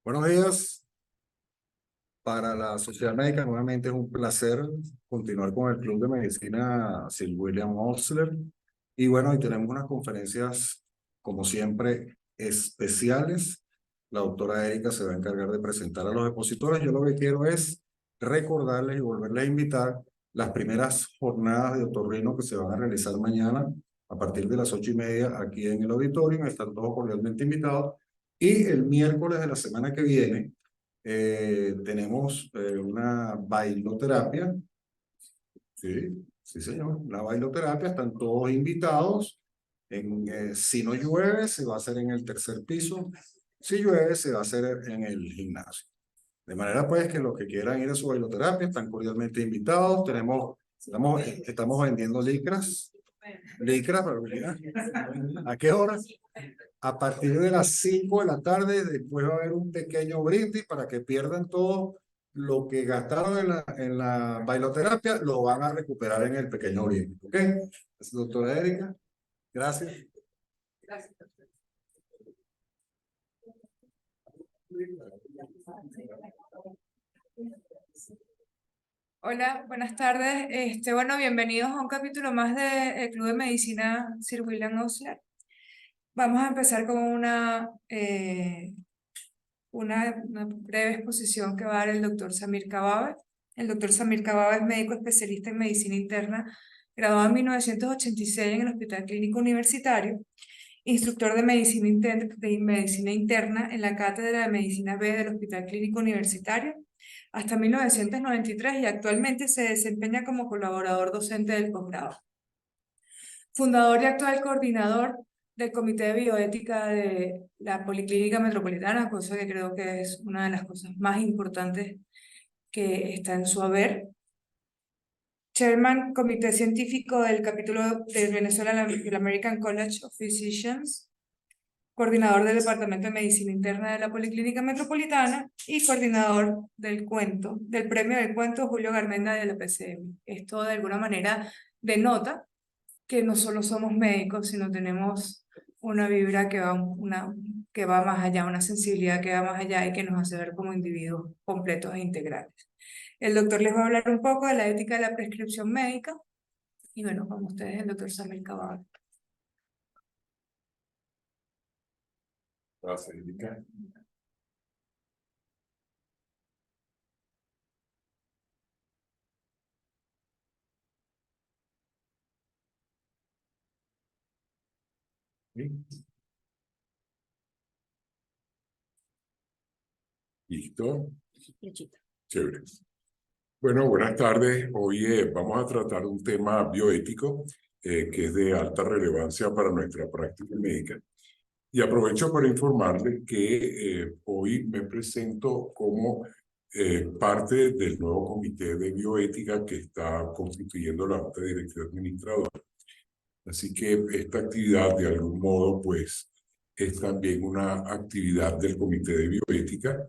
Buenos días. Para la Sociedad Médica, nuevamente es un placer continuar con el Club de Medicina Sir William Osler. Y bueno, hoy tenemos unas conferencias, como siempre, especiales. La doctora Erika se va a encargar de presentar a los expositores. Yo lo que quiero es recordarles y volverles a invitar las primeras jornadas de otorrino que se van a realizar mañana a partir de las 8:30 aquí en el auditorio. Están todos cordialmente invitados. Y el miércoles de la semana que viene tenemos una bailoterapia. Sí, sí, señor. La bailoterapia, están todos invitados. Si no llueve, se va a hacer en el tercer piso. Si llueve, se va a hacer en el gimnasio. De manera pues que los que quieran ir a su bailoterapia están cordialmente invitados. Estamos vendiendo licras. Licras, ¿a qué hora? A partir de las 5 de la tarde, después va a haber un pequeño brindis para que pierdan todo lo que gastaron en la bailoterapia, lo van a recuperar en el pequeño brindis. ¿Ok? Doctora Erika, gracias. Gracias. Hola, buenas tardes. Bueno, bienvenidos a un capítulo más del Club de Medicina Sir William Osler. Vamos a empezar con una breve exposición que va a dar el doctor Samir Kababa. El doctor Samir Kababa es médico especialista en medicina interna, graduado en 1986 en el Hospital Clínico Universitario, instructor de medicina interna en la Cátedra de Medicina B del Hospital Clínico Universitario hasta 1993 y actualmente se desempeña como colaborador docente del posgrado. Fundador y actual coordinador del Comité de Bioética de la Policlínica Metropolitana, cosa que creo que es una de las cosas más importantes que está en su haber. Chairman Comité Científico del capítulo de Venezuela del American College of Physicians, coordinador del Departamento de Medicina Interna de la Policlínica Metropolitana y coordinador del Premio del Cuento Julio Garmendia de la PCM. Esto de alguna manera denota que no solo somos médicos, sino tenemos una vibra que va más allá, una sensibilidad que va más allá y que nos hace ver como individuos completos e integrales. El doctor les va a hablar un poco de la ética de la prescripción médica. Y bueno, con ustedes el doctor Samir Kababa. Gracias, Erika. ¿Listo? Chévere. Bueno, buenas tardes. Hoy vamos a tratar un tema bioético que es de alta relevancia para nuestra práctica médica. Y aprovecho para informarles que hoy me presento como parte del nuevo comité de bioética que está constituyendo la Junta Directiva Administradora. Así que esta actividad, de algún modo, pues, es también una actividad del comité de bioética,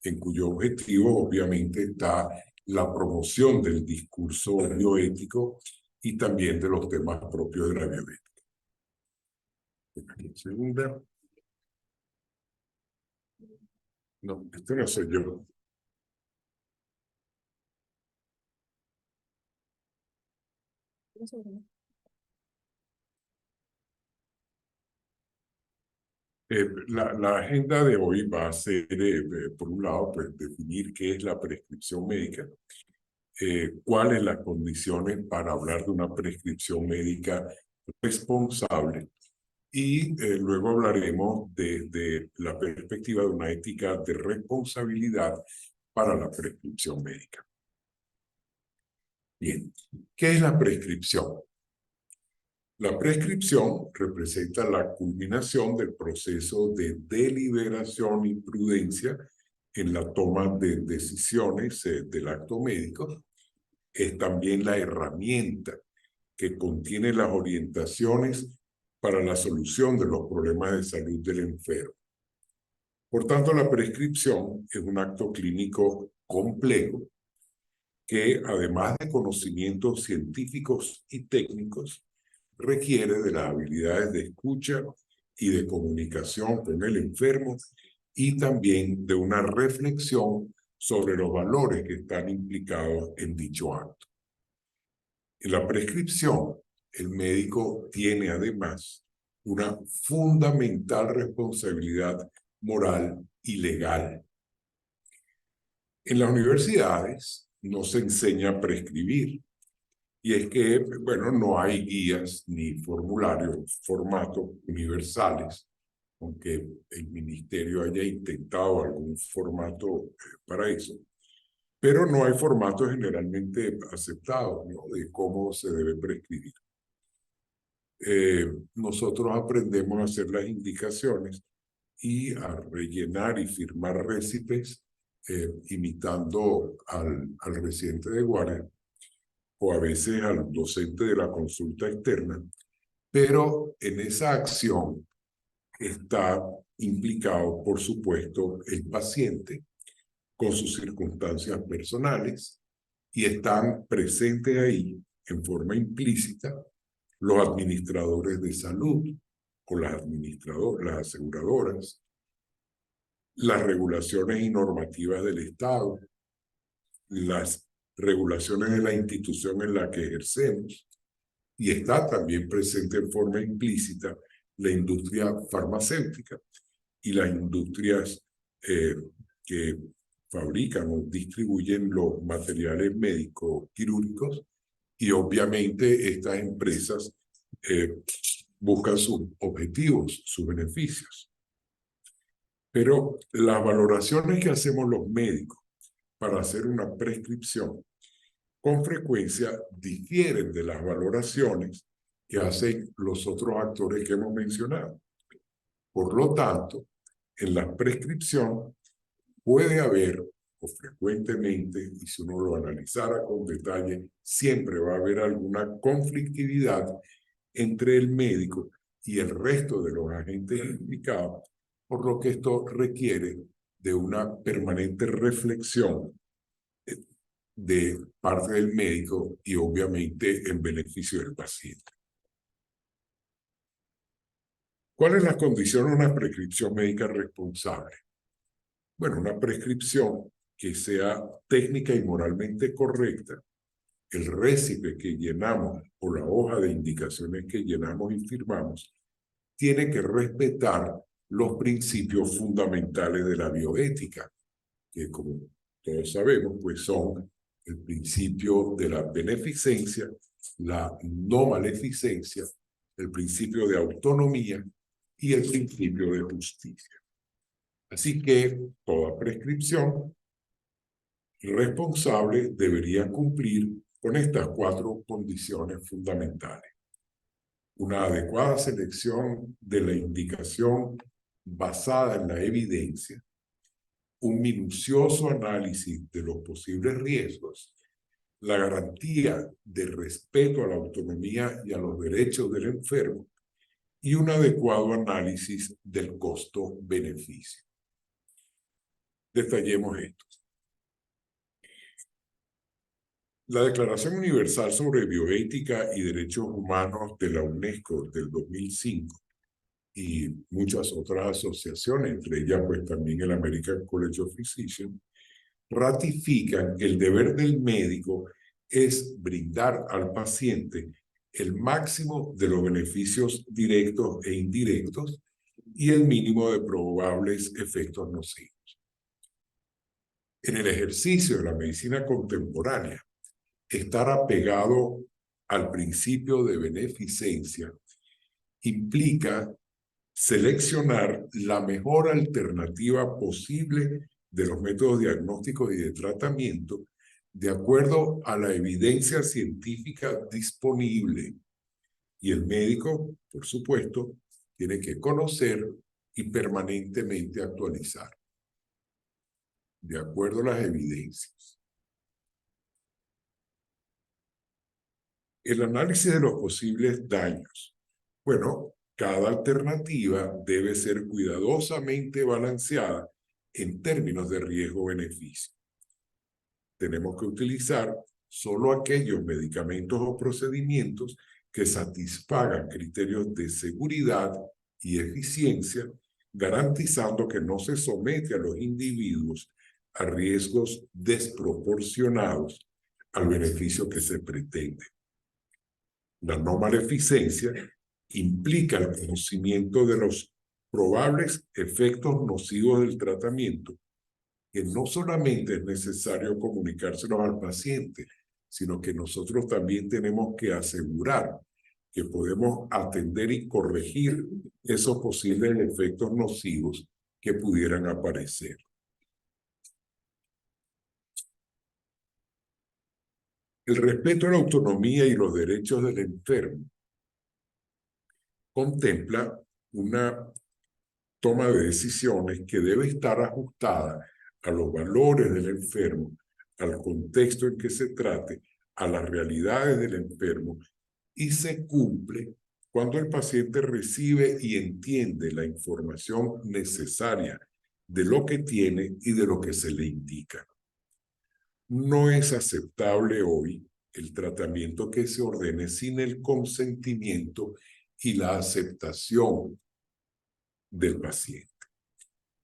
en cuyo objetivo, obviamente, está la promoción del discurso bioético y también de los temas propios de la bioética. Segunda. No, esto no soy yo. La agenda de hoy va a ser, por un lado, pues, definir qué es la prescripción médica, cuáles las condiciones para hablar de una prescripción médica responsable, y luego hablaremos de la perspectiva de una ética de responsabilidad para la prescripción médica. Bien, ¿qué es la prescripción? La prescripción representa la culminación del proceso de deliberación y prudencia en la toma de decisiones del acto médico. Es también la herramienta que contiene las orientaciones para la solución de los problemas de salud del enfermo. Por tanto, la prescripción es un acto clínico complejo que, además de conocimientos científicos y técnicos, requiere de las habilidades de escucha y de comunicación con el enfermo, y también de una reflexión sobre los valores que están implicados en dicho acto. En la prescripción, el médico tiene además una fundamental responsabilidad moral y legal. En las universidades no se enseña a prescribir, y es que, bueno, no hay guías ni formularios, formatos universales, aunque el ministerio haya intentado algún formato para eso, pero no hay formatos generalmente aceptados, ¿no?, de cómo se debe prescribir. Nosotros aprendemos a hacer las indicaciones y a rellenar y firmar récipes imitando al residente de guardia o a veces al docente de la consulta externa, pero en esa acción está implicado, por supuesto, el paciente con sus circunstancias personales, y están presentes ahí en forma implícita los administradores de salud o las aseguradoras, las regulaciones y normativas del Estado, las regulaciones de la institución en la que ejercemos, y está también presente en forma implícita la industria farmacéutica y las industrias que fabrican o distribuyen los materiales médicos quirúrgicos, y obviamente estas empresas buscan sus objetivos, sus beneficios. Pero las valoraciones que hacemos los médicos para hacer una prescripción con frecuencia difieren de las valoraciones que hacen los otros actores que hemos mencionado. Por lo tanto, en la prescripción puede haber, o frecuentemente, y si uno lo analizara con detalle, siempre va a haber alguna conflictividad entre el médico y el resto de los agentes implicados, por lo que esto requiere de una permanente reflexión de parte del médico y obviamente en beneficio del paciente. ¿Cuál es la condición de una prescripción médica responsable? Bueno, una prescripción que sea técnica y moralmente correcta, el récipe que llenamos o la hoja de indicaciones que llenamos y firmamos tiene que respetar los principios fundamentales de la bioética, que como todos sabemos, pues son el principio de la beneficencia, la no maleficencia, el principio de autonomía y el principio de justicia. Así que toda prescripción responsable debería cumplir con estas 4 condiciones fundamentales: una adecuada selección de la indicación basada en la evidencia, un minucioso análisis de los posibles riesgos, la garantía de respeto a la autonomía y a los derechos del enfermo, y un adecuado análisis del costo-beneficio. Detallemos esto. La Declaración Universal sobre Bioética y Derechos Humanos de la UNESCO del 2005 y muchas otras asociaciones, entre ellas pues también el American College of Physicians, ratifican que el deber del médico es brindar al paciente el máximo de los beneficios directos e indirectos y el mínimo de probables efectos nocivos. En el ejercicio de la medicina contemporánea, estar apegado al principio de beneficencia implica seleccionar la mejor alternativa posible de los métodos diagnósticos y de tratamiento de acuerdo a la evidencia científica disponible. Y el médico, por supuesto, tiene que conocer y permanentemente actualizar de acuerdo a las evidencias. El análisis de los posibles daños. Bueno, cada alternativa debe ser cuidadosamente balanceada en términos de riesgo-beneficio. Tenemos que utilizar solo aquellos medicamentos o procedimientos que satisfagan criterios de seguridad y eficiencia, garantizando que no se somete a los individuos a riesgos desproporcionados al beneficio que se pretende. La no maleficencia implica el conocimiento de los probables efectos nocivos del tratamiento, que no solamente es necesario comunicárselos al paciente, sino que nosotros también tenemos que asegurar que podemos atender y corregir esos posibles efectos nocivos que pudieran aparecer. El respeto a la autonomía y los derechos del enfermo contempla una toma de decisiones que debe estar ajustada a los valores del enfermo, al contexto en que se trate, a las realidades del enfermo, y se cumple cuando el paciente recibe y entiende la información necesaria de lo que tiene y de lo que se le indica. No es aceptable hoy el tratamiento que se ordene sin el consentimiento y la aceptación del paciente.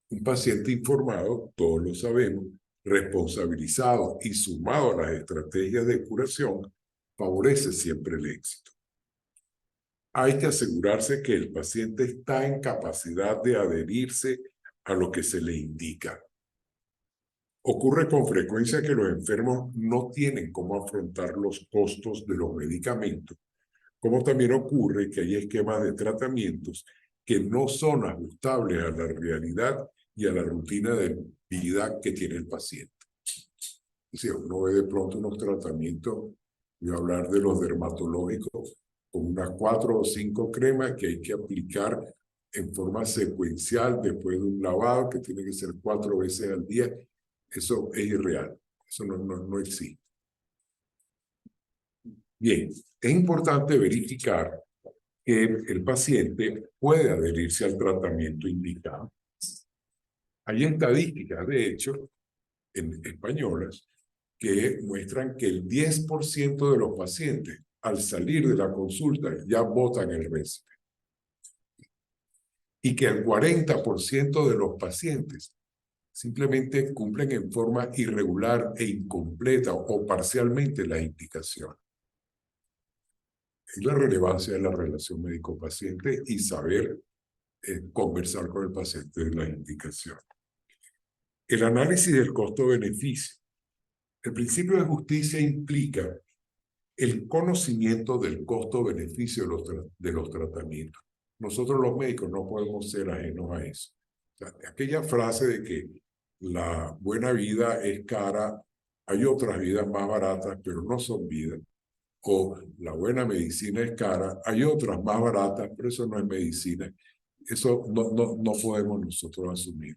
Un paciente informado, todos lo sabemos, responsabilizado y sumado a las estrategias de curación, favorece siempre el éxito. Hay que asegurarse que el paciente está en capacidad de adherirse a lo que se le indica. Ocurre con frecuencia que los enfermos no tienen cómo afrontar los costos de los medicamentos, como también ocurre que hay esquemas de tratamientos que no son ajustables a la realidad y a la rutina de vida que tiene el paciente. Si uno ve de pronto unos tratamientos, voy a hablar de los dermatológicos, con unas 4 o 5 cremas que hay que aplicar en forma secuencial después de un lavado que tiene que ser 4 veces al día. Eso es irreal, eso no existe. Bien, es importante verificar que el paciente puede adherirse al tratamiento indicado. Hay estadísticas, de hecho, españolas, que muestran que el 10% de los pacientes, al salir de la consulta, ya botan el récipe. Y que el 40% de los pacientes simplemente cumplen en forma irregular e incompleta o parcialmente las indicaciones. Es la relevancia de la relación médico-paciente y saber conversar con el paciente de las indicaciones. El análisis del costo-beneficio. El principio de justicia implica el conocimiento del costo-beneficio de los tratamientos. Nosotros los médicos no podemos ser ajenos a eso. O sea, aquella frase de que la buena vida es cara, hay otras vidas más baratas, pero no son vidas. O la buena medicina es cara, hay otras más baratas, pero eso no es medicina. Eso no podemos nosotros asumir.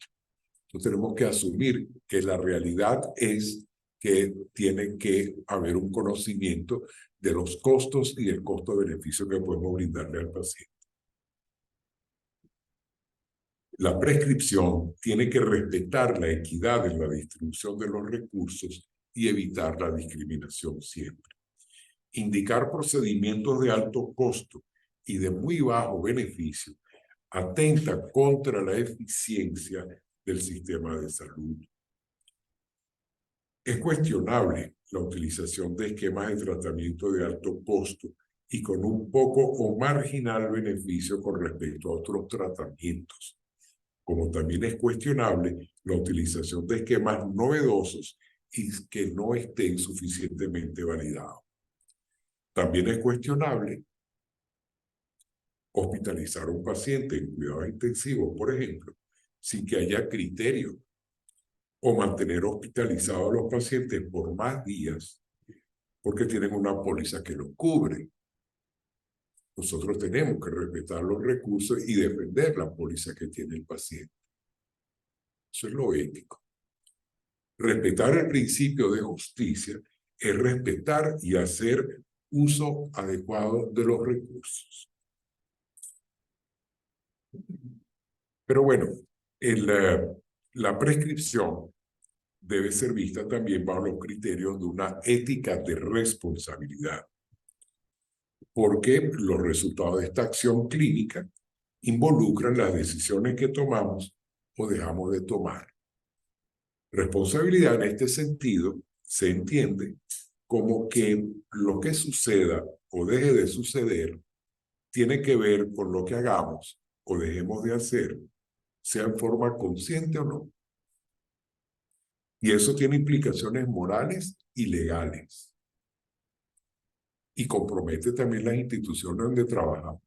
Entonces tenemos que asumir que la realidad es que tiene que haber un conocimiento de los costos y el costo-beneficio que podemos brindarle al paciente. La prescripción tiene que respetar la equidad en la distribución de los recursos y evitar la discriminación siempre. Indicar procedimientos de alto costo y de muy bajo beneficio atenta contra la eficiencia del sistema de salud. Es cuestionable la utilización de esquemas de tratamiento de alto costo y con un poco o marginal beneficio con respecto a otros tratamientos, como también es cuestionable la utilización de esquemas novedosos y que no estén suficientemente validados. También es cuestionable hospitalizar a un paciente en cuidados intensivos, por ejemplo, sin que haya criterio, o mantener hospitalizados a los pacientes por más días porque tienen una póliza que los cubre. Nosotros tenemos que respetar los recursos y defender la póliza que tiene el paciente. Eso es lo ético. Respetar el principio de justicia es respetar y hacer uso adecuado de los recursos. Pero bueno, la prescripción debe ser vista también bajo los criterios de una ética de responsabilidad, porque los resultados de esta acción clínica involucran las decisiones que tomamos o dejamos de tomar. Responsabilidad en este sentido se entiende como que lo que suceda o deje de suceder tiene que ver con lo que hagamos o dejemos de hacer, sea en forma consciente o no. Y eso tiene implicaciones morales y legales. Y compromete también las instituciones donde trabajamos.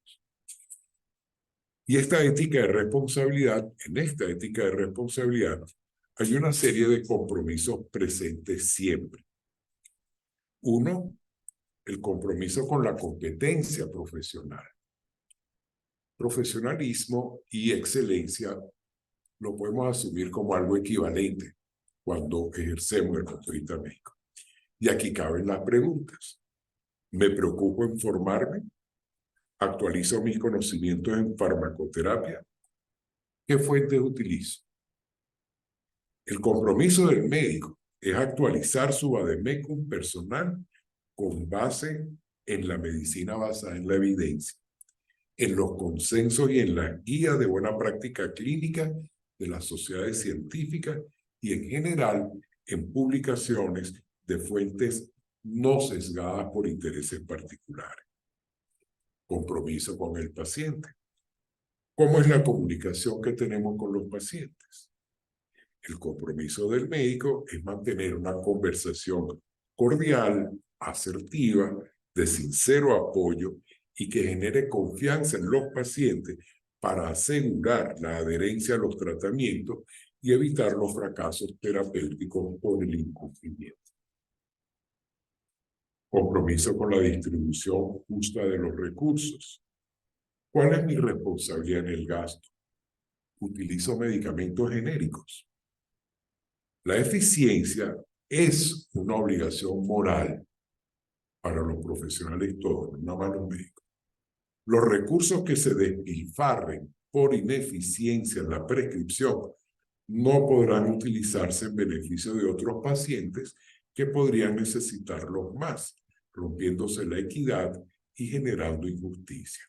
Y esta ética de responsabilidad, en esta ética de responsabilidad, hay una serie de compromisos presentes siempre. Uno, el compromiso con la competencia profesional. Profesionalismo y excelencia lo podemos asumir como algo equivalente cuando ejercemos el punto médico. Y aquí caben las preguntas. ¿Me preocupo en formarme? ¿Actualizo mis conocimientos en farmacoterapia? ¿Qué fuentes utilizo? El compromiso del médico es actualizar su vademecum personal con base en la medicina basada en la evidencia, en los consensos y en las guías de buena práctica clínica de las sociedades científicas y en general en publicaciones de fuentes no sesgadas por intereses particulares. Compromiso con el paciente. ¿Cómo es la comunicación que tenemos con los pacientes? El compromiso del médico es mantener una conversación cordial, asertiva, de sincero apoyo y que genere confianza en los pacientes para asegurar la adherencia a los tratamientos y evitar los fracasos terapéuticos por el incumplimiento. Compromiso con la distribución justa de los recursos. ¿Cuál es mi responsabilidad en el gasto? Utilizo medicamentos genéricos. La eficiencia es una obligación moral para los profesionales todos, no más los médicos. Los recursos que se despilfarren por ineficiencia en la prescripción no podrán utilizarse en beneficio de otros pacientes que podrían necesitarlos más, rompiéndose la equidad y generando injusticia.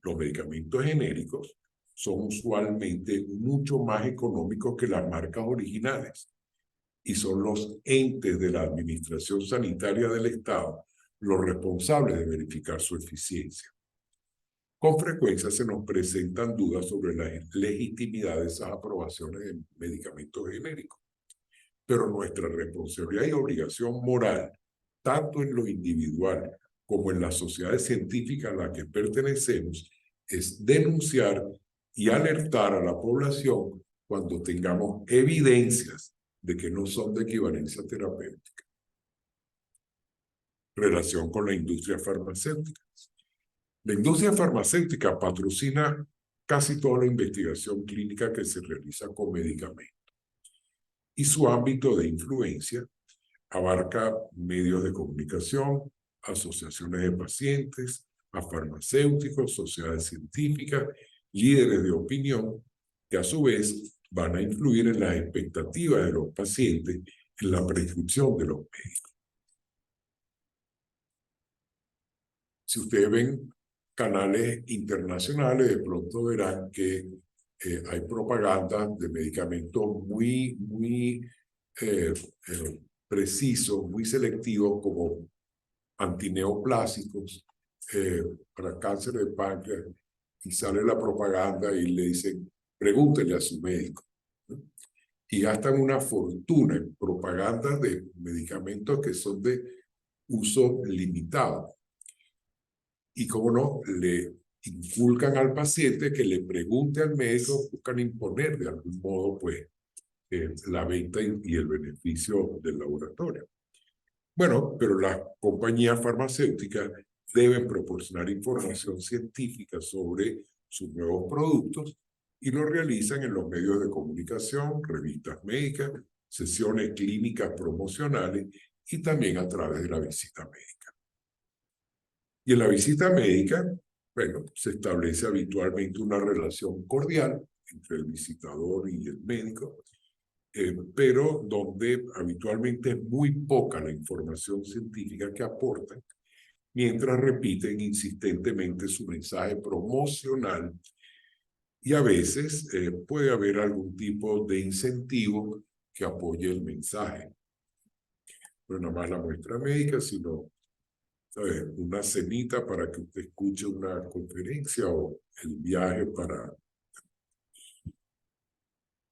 Los medicamentos genéricos son usualmente mucho más económicos que las marcas originales y son los entes de la administración sanitaria del Estado los responsables de verificar su eficiencia. Con frecuencia se nos presentan dudas sobre la legitimidad de esas aprobaciones de medicamentos genéricos, pero nuestra responsabilidad y obligación moral, tanto en lo individual como en las sociedades científicas a las que pertenecemos, es denunciar y alertar a la población cuando tengamos evidencias de que no son de equivalencia terapéutica. Relación con la industria farmacéutica. La industria farmacéutica patrocina casi toda la investigación clínica que se realiza con medicamentos. Y su ámbito de influencia abarca medios de comunicación, asociaciones de pacientes, a farmacéuticos, sociedades científicas, líderes de opinión, que a su vez van a influir en las expectativas de los pacientes en la prescripción de los médicos. Si ustedes ven canales internacionales, de pronto verán que hay propaganda de medicamentos muy precisos, muy selectivos, como antineoplásicos para cáncer de páncreas, y sale la propaganda y le dicen, pregúntele a su médico, ¿no? Y gastan una fortuna en propaganda de medicamentos que son de uso limitado. Y como no, le inculcan al paciente que le pregunte al médico, buscan imponer de algún modo pues la venta y el beneficio del laboratorio. Bueno, pero las compañías farmacéuticas deben proporcionar información científica sobre sus nuevos productos y lo realizan en los medios de comunicación, revistas médicas, sesiones clínicas promocionales y también a través de la visita médica. Y en la visita médica, bueno, se establece habitualmente una relación cordial entre el visitador y el médico, pero donde habitualmente es muy poca la información científica que aportan mientras repiten insistentemente su mensaje promocional, y a veces puede haber algún tipo de incentivo que apoye el mensaje. No nada más la muestra médica, sino, ¿sabes?, una cenita para que usted escuche una conferencia o el viaje para...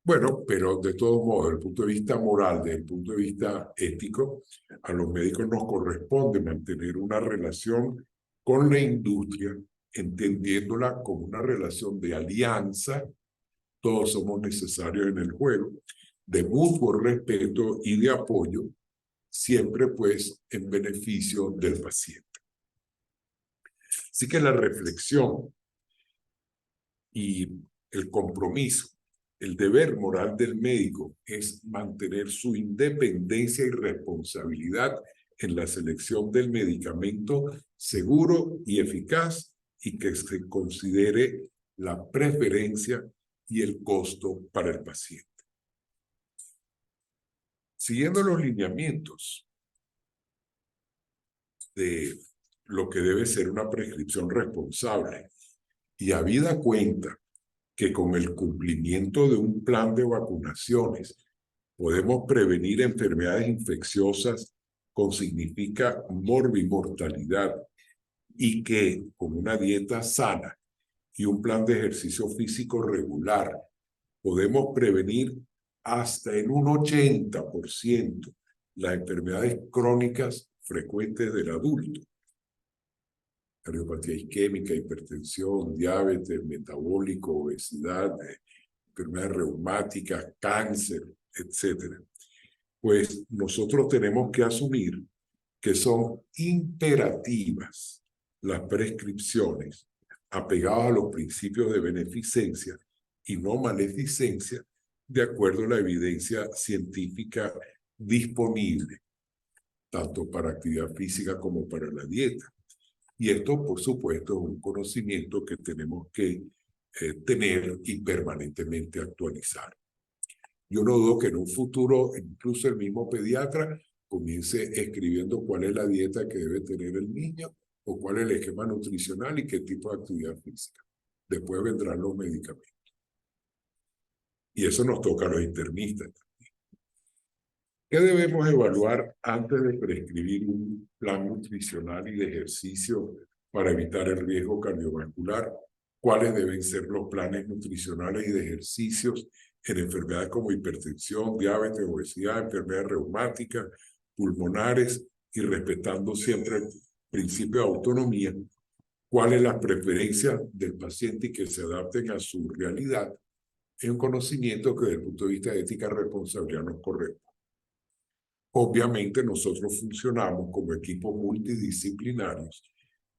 Bueno, pero de todos modos, desde el punto de vista moral, desde el punto de vista ético, a los médicos nos corresponde mantener una relación con la industria, entendiéndola como una relación de alianza. Todos somos necesarios en el juego, de mutuo respeto y de apoyo, siempre pues en beneficio del paciente. Así que la reflexión y el compromiso, el deber moral del médico es mantener su independencia y responsabilidad en la selección del medicamento seguro y eficaz, y que se considere la preferencia y el costo para el paciente. Siguiendo los lineamientos de lo que debe ser una prescripción responsable, y habida cuenta que con el cumplimiento de un plan de vacunaciones podemos prevenir enfermedades infecciosas con significativa morbimortalidad, y que con una dieta sana y un plan de ejercicio físico regular podemos prevenir hasta en un 80% las enfermedades crónicas frecuentes del adulto: cardiopatía isquémica, hipertensión, diabetes, metabólico, obesidad, enfermedades reumáticas, cáncer, etc. Pues nosotros tenemos que asumir que son imperativas las prescripciones apegadas a los principios de beneficencia y no maleficencia, de acuerdo a la evidencia científica disponible, tanto para actividad física como para la dieta. Y esto, por supuesto, es un conocimiento que tenemos que tener y permanentemente actualizar. Yo no dudo que en un futuro incluso el mismo pediatra comience escribiendo cuál es la dieta que debe tener el niño, o cuál es el esquema nutricional y qué tipo de actividad física. Después vendrán los medicamentos. Y eso nos toca a los internistas. ¿Qué debemos evaluar antes de prescribir un plan nutricional y de ejercicio para evitar el riesgo cardiovascular? ¿Cuáles deben ser los planes nutricionales y de ejercicios en enfermedades como hipertensión, diabetes, obesidad, enfermedades reumáticas, pulmonares, y respetando siempre el principio de autonomía? ¿Cuáles las preferencias del paciente y que se adapten a su realidad? Es un conocimiento que desde el punto de vista de ética y responsabilidad nos corresponde. Obviamente nosotros funcionamos como equipos multidisciplinarios,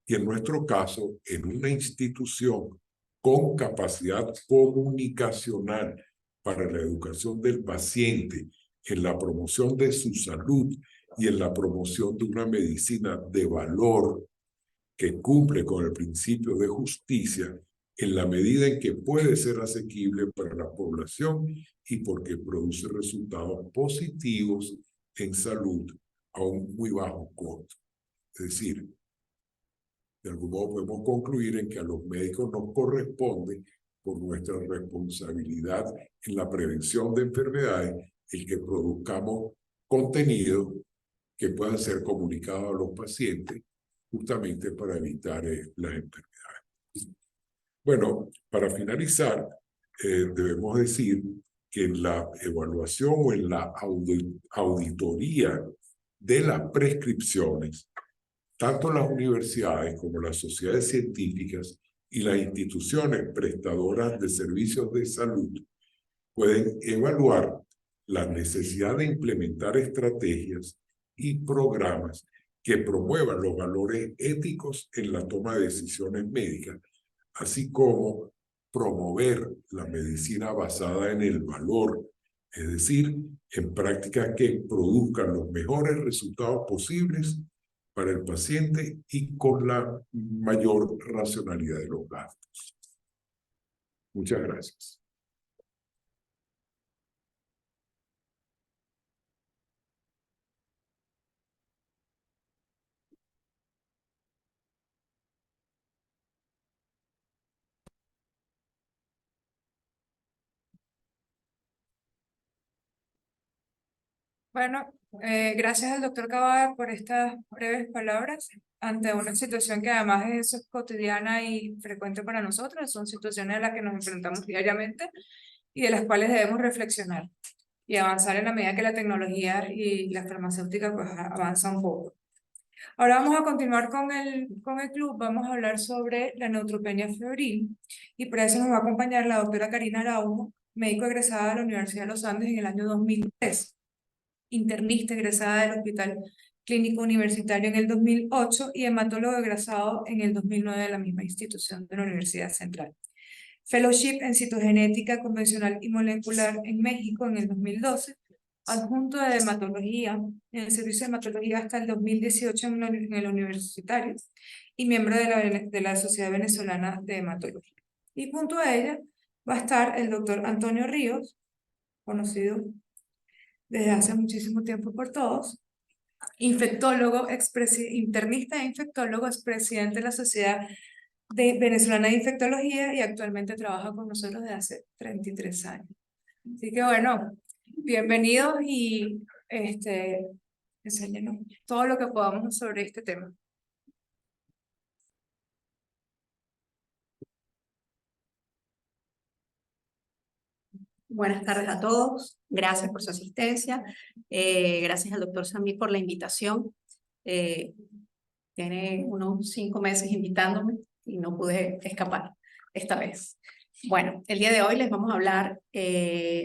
y en nuestro caso en una institución con capacidad comunicacional para la educación del paciente, en la promoción de su salud y en la promoción de una medicina de valor que cumple con el principio de justicia, en la medida en que puede ser asequible para la población y porque produce resultados positivos en salud a un muy bajo costo. Es decir, de algún modo podemos concluir en que a los médicos nos corresponde, por nuestra responsabilidad en la prevención de enfermedades, el que produzcamos contenido que puedan ser comunicados a los pacientes, justamente para evitar las enfermedades. Bueno, para finalizar, debemos decir que en la evaluación o en la auditoría de las prescripciones, tanto las universidades como las sociedades científicas y las instituciones prestadoras de servicios de salud pueden evaluar la necesidad de implementar estrategias y programas que promuevan los valores éticos en la toma de decisiones médicas, así como promover la medicina basada en el valor, es decir, en prácticas que produzcan los mejores resultados posibles para el paciente y con la mayor racionalidad de los gastos. Muchas gracias. Bueno, gracias al doctor Cavada por estas breves palabras ante una situación que además de eso es cotidiana y frecuente para nosotros. Son situaciones a las que nos enfrentamos diariamente y de las cuales debemos reflexionar y avanzar en la medida que la tecnología y la farmacéutica pues avanza un poco. Ahora vamos a continuar con el club, vamos a hablar sobre la neutropenia febril y para eso nos va a acompañar la doctora Karina Araujo, médico egresada de la Universidad de los Andes en el año 2003, internista egresada del Hospital Clínico Universitario en el 2008 y hematólogo egresado en el 2009 de la misma institución de la Universidad Central. Fellowship en citogenética convencional y molecular en México en el 2012, adjunto de hematología en el servicio de hematología hasta el 2018 en el universitario y miembro de la Sociedad Venezolana de Hematología. Y junto a ella va a estar el doctor Antonio Ríos, conocido desde hace muchísimo tiempo por todos, infectólogo, internista e infectólogo, expresidente de la Sociedad Venezolana de Infectología y actualmente trabaja con nosotros desde hace 33 años. Así que bueno, bienvenidos y enséñenos todo lo que podamos sobre este tema. Buenas tardes a todos, gracias por su asistencia, gracias al doctor Samir por la invitación. Tiene unos 5 meses invitándome y no pude escapar esta vez. Bueno, el día de hoy les vamos a hablar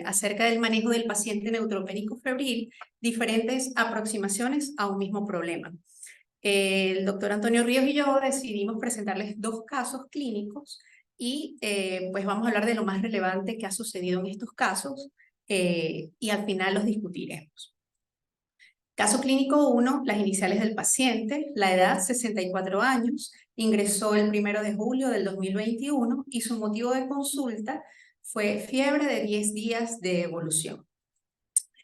acerca del manejo del paciente neutropénico febril, diferentes aproximaciones a un mismo problema. El doctor Antonio Ríos y yo decidimos presentarles 2 casos clínicos y pues vamos a hablar de lo más relevante que ha sucedido en estos casos y al final los discutiremos. Caso clínico 1, las iniciales del paciente, la edad 64 años, ingresó el 1 de julio del 2021 y su motivo de consulta fue fiebre de 10 días de evolución.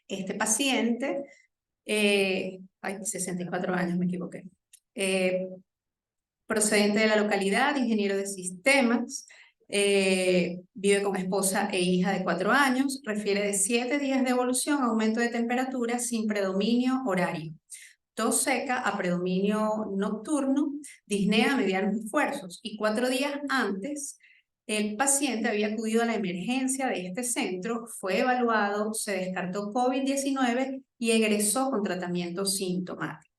Este paciente, 64 años, me equivoqué, procedente de la localidad, ingeniero de sistemas, vive con esposa e hija de 4 años, refiere de 7 días de evolución, aumento de temperatura sin predominio horario, tos seca a predominio nocturno, disnea a medianos esfuerzos, y 4 días antes el paciente había acudido a la emergencia de este centro, fue evaluado, se descartó COVID-19 y egresó con tratamiento sintomático.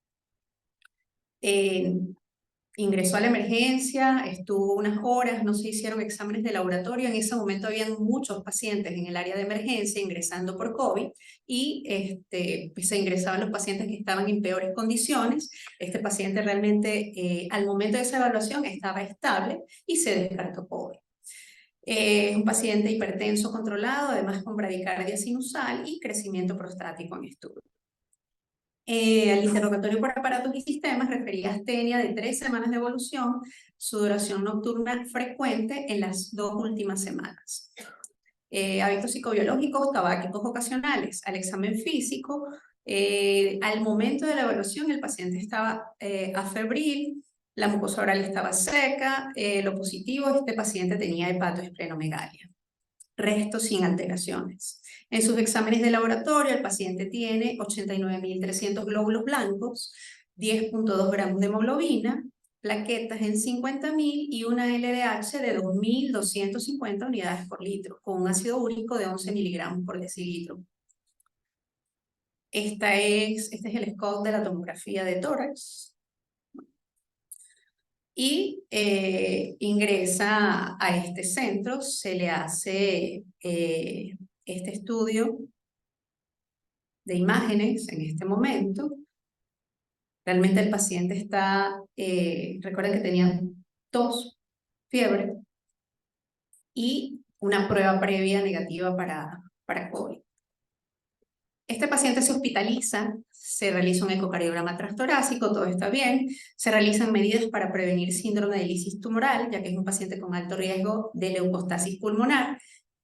Ingresó a la emergencia, estuvo unas horas, no se hicieron exámenes de laboratorio. En ese momento habían muchos pacientes en el área de emergencia ingresando por COVID y pues se ingresaban los pacientes que estaban en peores condiciones. Este paciente realmente al momento de esa evaluación estaba estable y se descartó COVID. Es un paciente hipertenso controlado, además con bradicardia sinusal y crecimiento prostático en estudio. Al interrogatorio por aparatos y sistemas refería astenia de 3 semanas de evolución, sudoración nocturna frecuente en las 2 últimas semanas. Hábitos psicobiológicos, tabáquicos ocasionales. Al examen físico, al momento de la evaluación el paciente estaba afebril, la mucosa oral estaba seca, lo positivo, este paciente tenía hepatoesplenomegalia. Resto sin alteraciones. En sus exámenes de laboratorio, el paciente tiene 89.300 glóbulos blancos, 10.2 gramos de hemoglobina, plaquetas en 50.000 y una LDH de 2.250 unidades por litro, con un ácido úrico de 11 miligramos por decilitro. Este es el scope de la tomografía de tórax. Y ingresa a este centro, se le hace este estudio de imágenes en este momento. Realmente el paciente está, recuerden que tenía tos, fiebre y una prueba previa negativa para COVID. Este paciente se hospitaliza, se realiza un ecocardiograma transtorácico, todo está bien, se realizan medidas para prevenir síndrome de lisis tumoral, ya que es un paciente con alto riesgo de leucostasis pulmonar.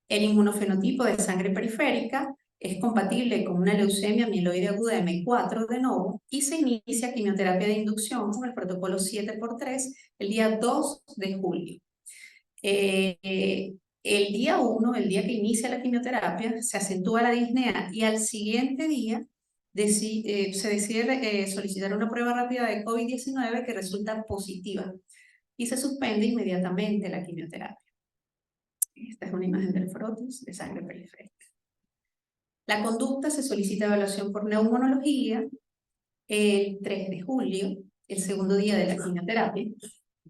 El inmunofenotipo de sangre periférica es compatible con una leucemia mieloide aguda M4 de nuevo y se inicia quimioterapia de inducción con el protocolo 7x3 el día 2 de julio. El día 1, el día que inicia la quimioterapia, se acentúa la disnea y al siguiente día se decide solicitar una prueba rápida de COVID-19 que resulta positiva y se suspende inmediatamente la quimioterapia. Esta es una imagen del frotis de sangre periférica. La conducta se solicita evaluación por neumonología el 3 de julio, el segundo día de la quimioterapia.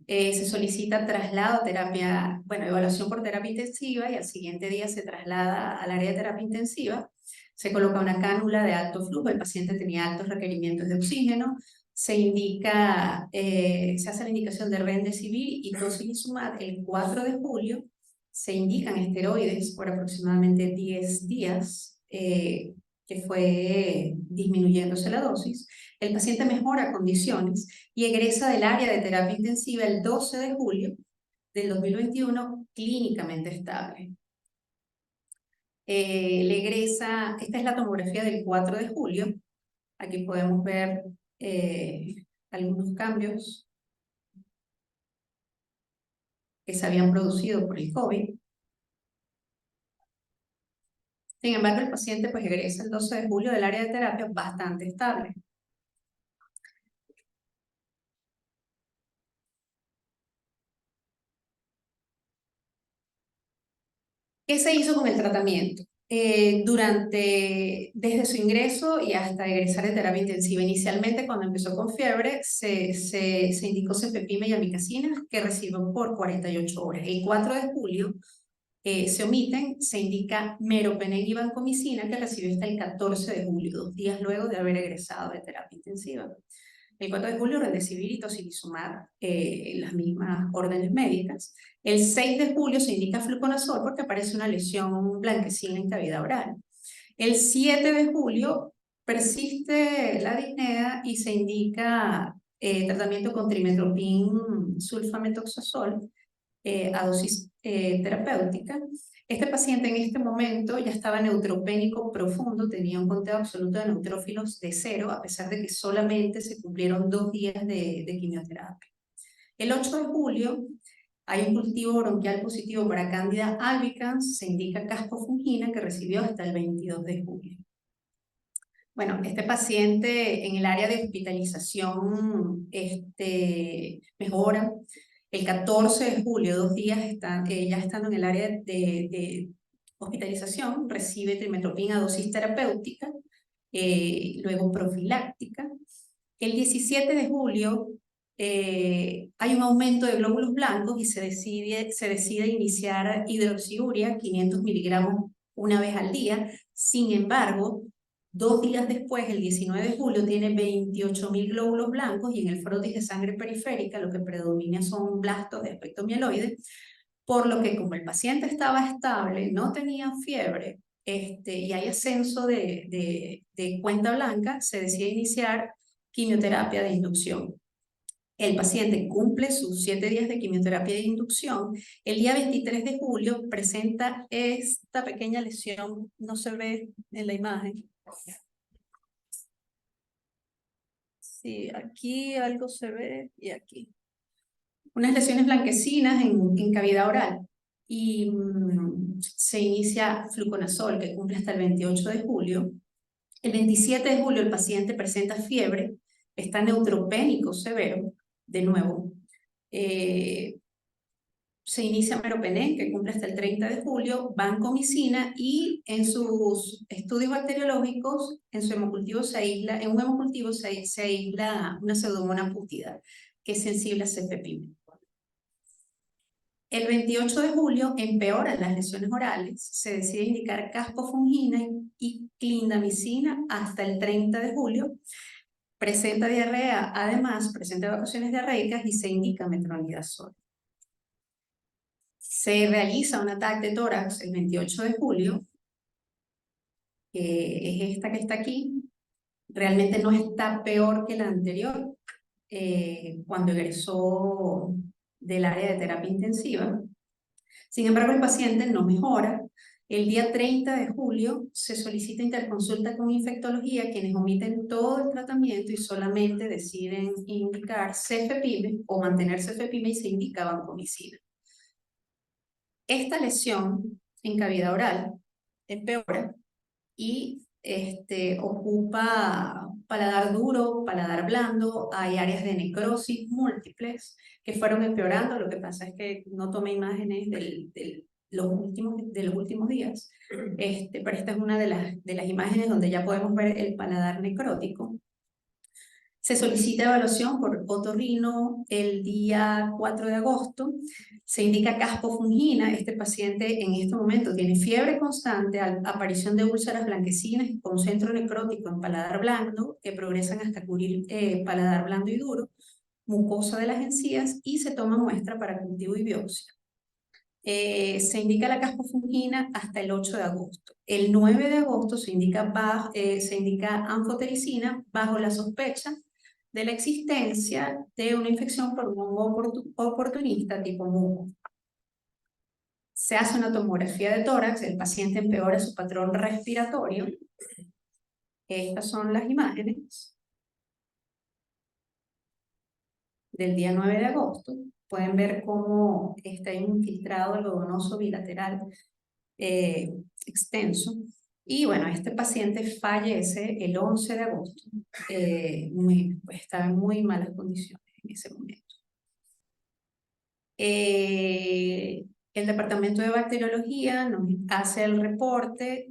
Se solicita traslado a terapia, bueno, evaluación por terapia intensiva y al siguiente día se traslada al área de terapia intensiva. Se coloca una cánula de alto flujo, el paciente tenía altos requerimientos de oxígeno, se indica, se hace la indicación de Remdesivir y tocilizumab el 4 de julio, se indican esteroides por aproximadamente 10 días, que fue disminuyéndose la dosis. El paciente mejora condiciones y egresa del área de terapia intensiva el 12 de julio del 2021 clínicamente estable. Le egresa, esta es la tomografía del 4 de julio. Aquí podemos ver algunos cambios que se habían producido por el COVID. Sin embargo, el paciente pues egresa el 12 de julio del área de terapia bastante estable. ¿Qué se hizo con el tratamiento? Desde su ingreso y hasta egresar de terapia intensiva. Inicialmente, cuando empezó con fiebre, se indicó cefepime y amikacina, que recibió por 48 horas. El 4 de julio se omiten, se indica meropenem y vancomicina, que recibió hasta el 14 de julio, 2 días luego de haber egresado de terapia intensiva. El 4 de julio, Remdesivir y tocilizumab, las mismas órdenes médicas. El 6 de julio se indica fluconazol porque aparece una lesión blanquecina en cavidad oral. El 7 de julio persiste la disnea y se indica tratamiento con trimetoprim sulfamethoxazol a dosis terapéutica. Este paciente en este momento ya estaba neutropénico profundo, tenía un conteo absoluto de neutrófilos de 0, a pesar de que solamente se cumplieron 2 días de quimioterapia. El 8 de julio hay un cultivo bronquial positivo para Candida albicans, se indica caspofungina, que recibió hasta el 22 de julio. Bueno, este paciente en el área de hospitalización mejora. El 14 de julio, 2 días ya estando en el área de hospitalización, recibe trimetoprim a dosis terapéutica, luego profiláctica. El 17 de julio hay un aumento de glóbulos blancos y se decide iniciar hidroxiuria, 500 miligramos una vez al día. Sin embargo, 2 días después, el 19 de julio, tiene 28.000 glóbulos blancos y en el frotis de sangre periférica lo que predomina son blastos de aspecto mieloide, por lo que como el paciente estaba estable, no tenía fiebre y hay ascenso de cuenta blanca, se decide iniciar quimioterapia de inducción. El paciente cumple sus 7 días de quimioterapia de inducción. El día 23 de julio presenta esta pequeña lesión, no se ve en la imagen. Sí, aquí algo se ve y aquí. Unas lesiones blanquecinas en cavidad oral. Y se inicia fluconazol, que cumple hasta el 28 de julio. El 27 de julio el paciente presenta fiebre, está neutropénico severo, de nuevo. Se inicia meropenem, que cumple hasta el 30 de julio, vancomicina, y en sus estudios bacteriológicos, en su hemocultivo en un hemocultivo se aísla una pseudomonas putida, que es sensible a cefepime. El 28 de julio empeoran las lesiones orales, se decide indicar caspofungina y clindamicina hasta el 30 de julio. Presenta diarrea, además presenta evacuaciones diarreicas y se indica metronidazol. Se realiza un ataque de tórax el 28 de julio, que es esta que está aquí. Realmente no está peor que la anterior, cuando egresó del área de terapia intensiva. Sin embargo, el paciente no mejora. El día 30 de julio se solicita interconsulta con infectología, quienes omiten todo el tratamiento y solamente deciden indicar cefepime o mantener cefepime y se indica vancomicina. Esta lesión en cavidad oral empeora y ocupa paladar duro, paladar blando, hay áreas de necrosis múltiples que fueron empeorando. Lo que pasa es que no tomé imágenes de los últimos días, pero esta es una de las imágenes donde ya podemos ver el paladar necrótico. Se solicita evaluación por otorrino el día 4 de agosto. Se indica caspofungina. Este paciente en este momento tiene fiebre constante, aparición de úlceras blanquecinas con centro necrótico en paladar blando, que progresan hasta cubrir paladar blando y duro, mucosa de las encías, y se toma muestra para cultivo y biopsia. Se indica la caspofungina hasta el 8 de agosto. El 9 de agosto se indica anfotericina bajo la sospecha de la existencia de una infección por un hongo oportunista tipo MUO. Se hace una tomografía de tórax, el paciente empeora su patrón respiratorio. Estas son las imágenes del día 9 de agosto. Pueden ver cómo está infiltrado algodonoso bilateral extenso. Y bueno, este paciente fallece el 11 de agosto. Estaba en muy malas condiciones en ese momento. El departamento de bacteriología nos hace el reporte.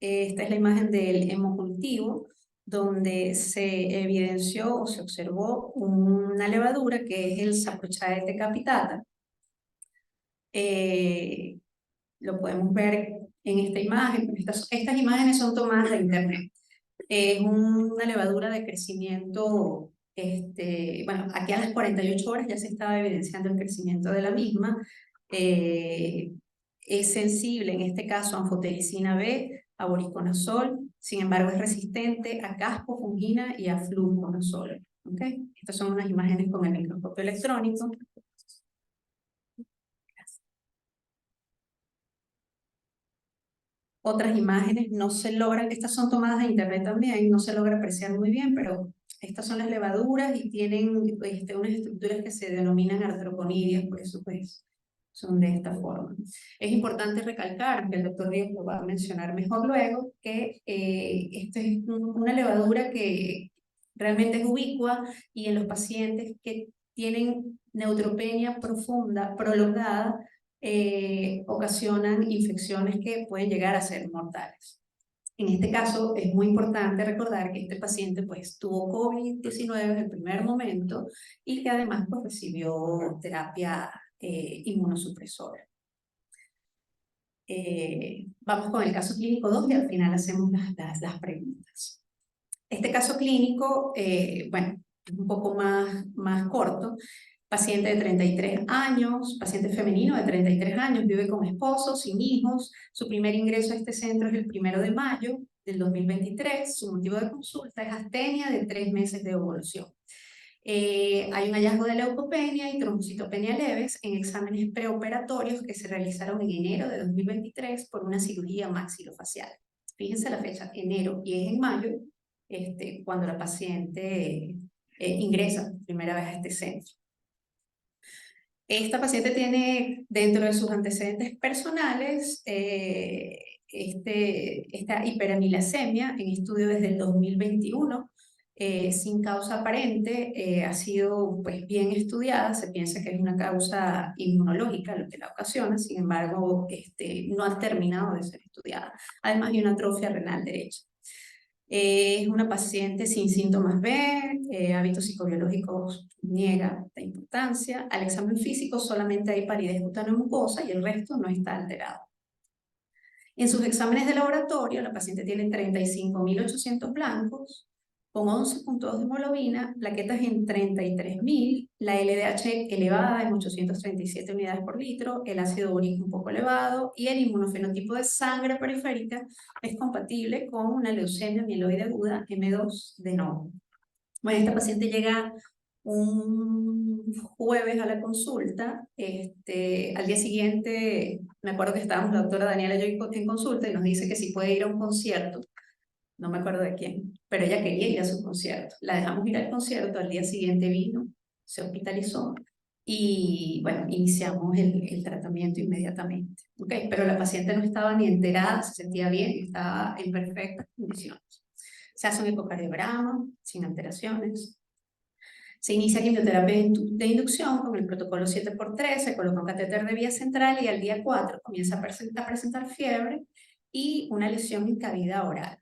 Esta es la imagen del hemocultivo, donde se evidenció o se observó una levadura que es el Saprochaete capitata. Lo podemos ver en esta imagen. Estas imágenes son tomadas de internet. Es una levadura de crecimiento, bueno, aquí a las 48 horas ya se estaba evidenciando el crecimiento de la misma. Es sensible, en este caso, a anfotericina B, a voriconazol, sin embargo es resistente a caspofungina y a fluconazol. ¿Okay? Estas son unas imágenes con el microscopio electrónico. Otras imágenes no se logran, estas son tomadas de internet también, no se logra apreciar muy bien, pero estas son las levaduras y tienen unas estructuras que se denominan artroponidias, por eso pues son de esta forma. Es importante recalcar, que el doctor Ríos lo va a mencionar mejor luego, que esta es una levadura que realmente es ubicua, y en los pacientes que tienen neutropenia profunda, prolongada, ocasionan infecciones que pueden llegar a ser mortales. En este caso es muy importante recordar que este paciente pues tuvo COVID-19 en el primer momento y que además pues recibió terapia inmunosupresora. Vamos con el caso clínico 2 y al final hacemos las preguntas. Este caso clínico, bueno, es un poco más corto. Paciente de 33 años, paciente femenino de 33 años, vive con esposo, sin hijos. Su primer ingreso a este centro es el 1 de mayo del 2023. Su motivo de consulta es astenia de 3 meses de evolución. Hay un hallazgo de leucopenia y trombocitopenia leves en exámenes preoperatorios que se realizaron en enero de 2023 por una cirugía maxilofacial. Fíjense la fecha, enero, y es en mayo, cuando la paciente ingresa por primera vez a este centro. Esta paciente tiene dentro de sus antecedentes personales esta hiperamilasemia en estudio desde el 2021, sin causa aparente, ha sido pues bien estudiada. Se piensa que es una causa inmunológica lo que la ocasiona, sin embargo no ha terminado de ser estudiada. Además hay una atrofia renal derecha. Es una paciente sin síntomas B, hábitos psicobiológicos niega la importancia. Al examen físico solamente hay palidez cutáneo-mucosa y el resto no está alterado. En sus exámenes de laboratorio, la paciente tiene 35.800 blancos, con 11 puntos de hemoglobina, plaquetas en 33.000, la LDH elevada en 837 unidades por litro, el ácido úrico un poco elevado, y el inmunofenotipo de sangre periférica es compatible con una leucemia mieloide aguda M2 de novo. Bueno, esta paciente llega un jueves a la consulta. Al día siguiente, me acuerdo que estábamos la doctora Daniela y yo en consulta, y nos dice que si puede ir a un concierto. No me acuerdo de quién, pero ella quería ir a su concierto. La dejamos ir al concierto, al día siguiente vino, se hospitalizó y bueno, iniciamos el tratamiento inmediatamente. Okay, pero la paciente no estaba ni enterada, se sentía bien, estaba en perfectas condiciones. Se hace un ecocardiograma sin alteraciones. Se inicia quimioterapia de inducción con el protocolo 7x3, se coloca un catéter de vía central y al día 4 comienza a presentar fiebre y una lesión en cavidad oral.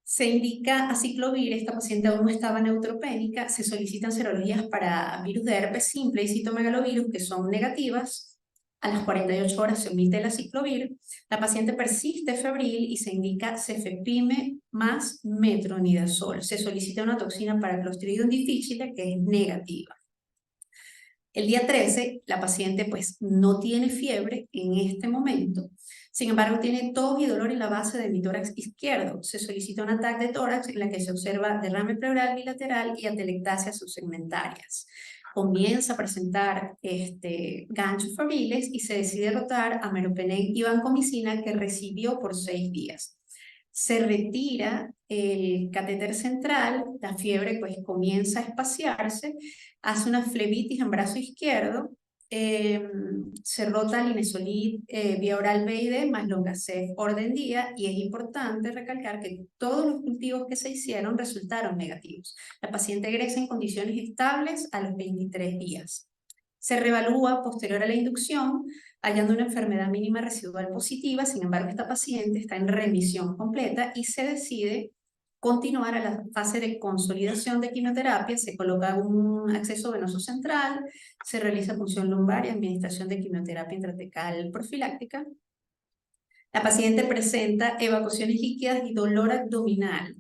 Se indica aciclovir, esta paciente aún no estaba neutropénica, se solicitan serologías para virus de herpes simple y citomegalovirus que son negativas. A las 48 horas se omite el aciclovir, la paciente persiste febril y se indica cefepime más metronidazol. Se solicita una toxina para Clostridium difficile que es negativa. El día 13, la paciente pues no tiene fiebre en este momento, sin embargo tiene tos y dolor en la base de mi tórax izquierdo. Se solicita un ataque de tórax en la que se observa derrame pleural bilateral y atelectasias subsegmentarias. Comienza a presentar ganchos febriles y se decide rotar a meropenem y vancomicina que recibió por 6 días. Se retira el catéter central, la fiebre pues comienza a espaciarse, hace una flebitis en brazo izquierdo, se rota linezolid vía oral BID más Longacef orden día, y es importante recalcar que todos los cultivos que se hicieron resultaron negativos. La paciente egresa en condiciones estables a los 23 días. Se reevalúa posterior a la inducción, hallando una enfermedad mínima residual positiva. Sin embargo, esta paciente está en remisión completa y se decide continuar a la fase de consolidación de quimioterapia. Se coloca un acceso venoso central, se realiza punción lumbar y administración de quimioterapia intratecal profiláctica. La paciente presenta evacuaciones líquidas y dolor abdominal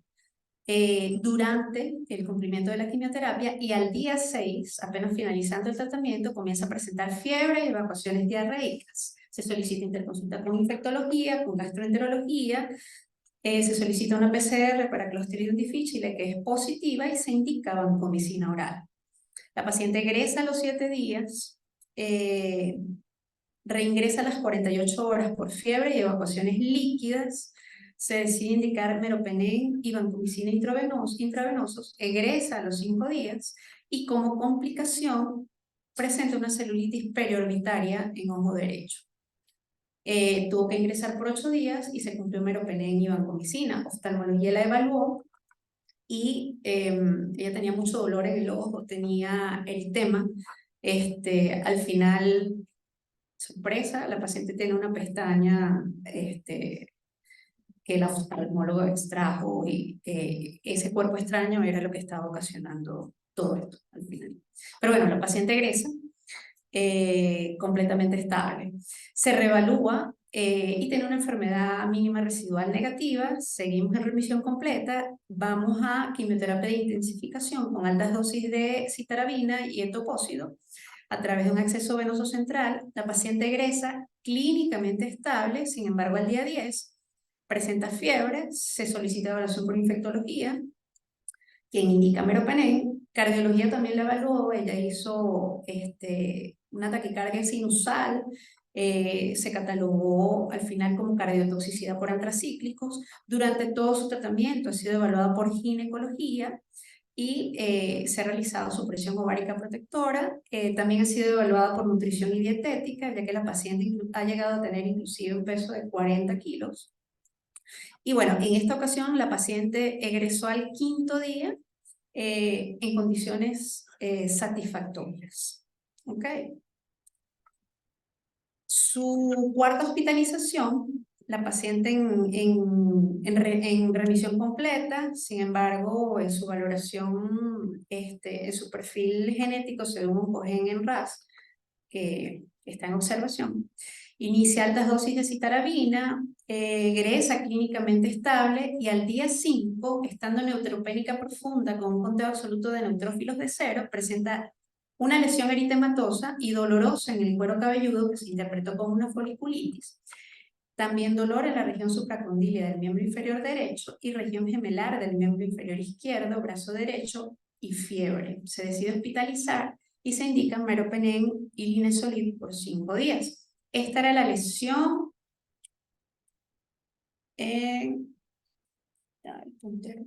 durante el cumplimiento de la quimioterapia, y al día 6, apenas finalizando el tratamiento, comienza a presentar fiebre y evacuaciones diarreicas. Se solicita interconsulta con infectología, con gastroenterología, se solicita una PCR para Clostridium difficile que es positiva y se indica vancomicina oral. La paciente egresa a los 7 días, reingresa a las 48 horas por fiebre y evacuaciones líquidas. Se decide indicar meropenem y vancomicina intravenosos, egresa a los 5 días y como complicación presenta una celulitis periorbitaria en ojo derecho. Tuvo que ingresar por 8 días y se cumplió meropenem y vancomicina. Oftalmología la evaluó y ella tenía mucho dolor en el ojo, tenía eritema. Al final, sorpresa, la paciente tiene una pestaña que el oftalmólogo extrajo, y ese cuerpo extraño era lo que estaba ocasionando todo esto al final. Pero bueno, la paciente egresa completamente estable. Se reevalúa y tiene una enfermedad mínima residual negativa. Seguimos en remisión completa. Vamos a quimioterapia de intensificación con altas dosis de citarabina y etopósido a través de un acceso venoso central. La paciente egresa clínicamente estable, sin embargo al día 10 presenta fiebre, se solicita evaluación por infectología, quien indica meropenem. Cardiología también la evaluó, ella hizo una taquicardia sinusal, se catalogó al final como cardiotoxicidad por antracíclicos. Durante todo su tratamiento ha sido evaluada por ginecología y se ha realizado su presión ovárica protectora. También ha sido evaluada por nutrición y dietética, ya que la paciente ha llegado a tener inclusive un peso de 40 kilos. Y bueno, en esta ocasión la paciente egresó al 5.º día en condiciones satisfactorias. ¿Ok? Su cuarta hospitalización, la paciente en remisión completa. Sin embargo, en su valoración, en su perfil genético según Oncogen en RAS, que está en observación, inicia altas dosis de citarabina, egresa clínicamente estable, y al día 5, estando neutropénica profunda con un conteo absoluto de neutrófilos de 0, presenta una lesión eritematosa y dolorosa en el cuero cabelludo que se interpretó como una foliculitis. También dolor en la región supracondilia del miembro inferior derecho y región gemelar del miembro inferior izquierdo, brazo derecho, y fiebre. Se decide hospitalizar y se indican meropenem y linezolid por 5 días. Esta era la lesión en... el puntero.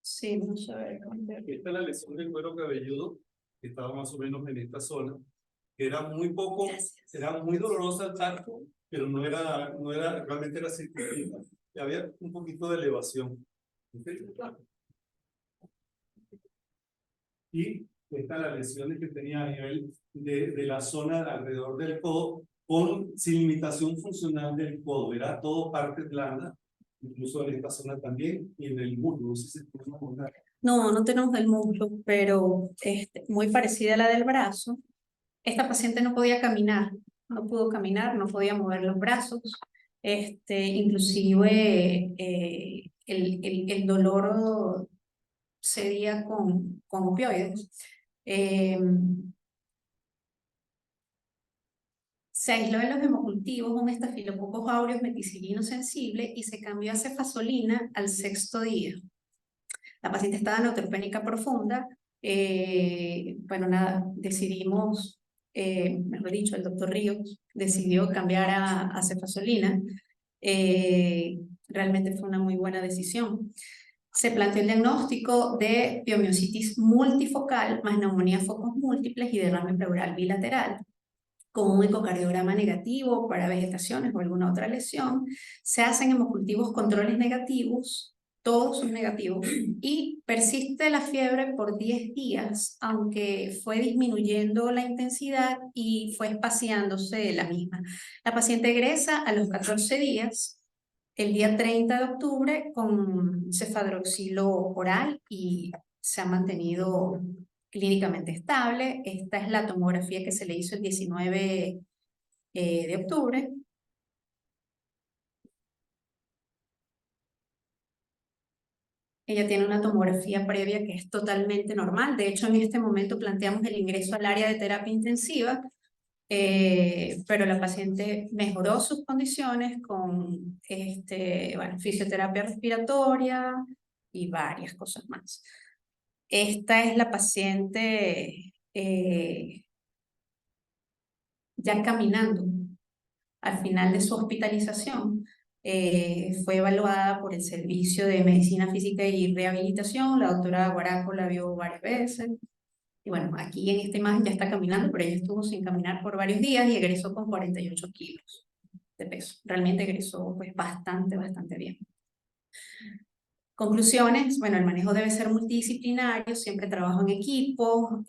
Sí. Sí, vamos a ver. Esta es la lesión del cuero cabelludo, que estaba más o menos en esta zona, que era muy poco, era muy dolorosa al tacto, pero realmente era circunfleja. Había un poquito de elevación. Y esta las lesiones que tenía a nivel de la zona alrededor del codo, sin limitación funcional del codo, era todo parte blanda, incluso en esta zona también, y en el muslo, no sé si se puede acordar. No, no tenemos del muslo, pero muy parecida a la del brazo. Esta paciente no podía caminar, no pudo caminar, no podía mover los brazos. Inclusive el dolor cedía con opioides. Se aisló en los hemocultivos un estafilococcus aureus meticilino sensible y se cambió a cefazolina al 6º día. La paciente estaba neutropénica profunda. Bueno, nada, decidimos, mejor dicho, el doctor Ríos decidió cambiar a cefazolina. Realmente fue una muy buena decisión. Se planteó el diagnóstico de piomiositis multifocal más neumonía focos múltiples y derrame pleural bilateral, con un ecocardiograma negativo para vegetaciones o alguna otra lesión. Se hacen hemocultivos controles negativos, todos son negativos, y persiste la fiebre por 10 días, aunque fue disminuyendo la intensidad y fue espaciándose la misma. La paciente egresa a los 14 días, el día 30 de octubre, con cefadroxilo oral y se ha mantenido clínicamente estable. Esta es la tomografía que se le hizo el 19 de octubre. Ella tiene una tomografía previa que es totalmente normal. De hecho, en este momento planteamos el ingreso al área de terapia intensiva, pero la paciente mejoró sus condiciones con bueno, fisioterapia respiratoria y varias cosas más. Esta es la paciente ya caminando al final de su hospitalización. Fue evaluada por el Servicio de Medicina Física y Rehabilitación. La doctora Guaraco la vio varias veces. Y bueno, aquí en esta imagen ya está caminando, pero ella estuvo sin caminar por varios días y egresó con 48 kilos de peso. Realmente egresó pues bastante bien. Conclusiones: bueno, el manejo debe ser multidisciplinario, siempre trabajo en equipo,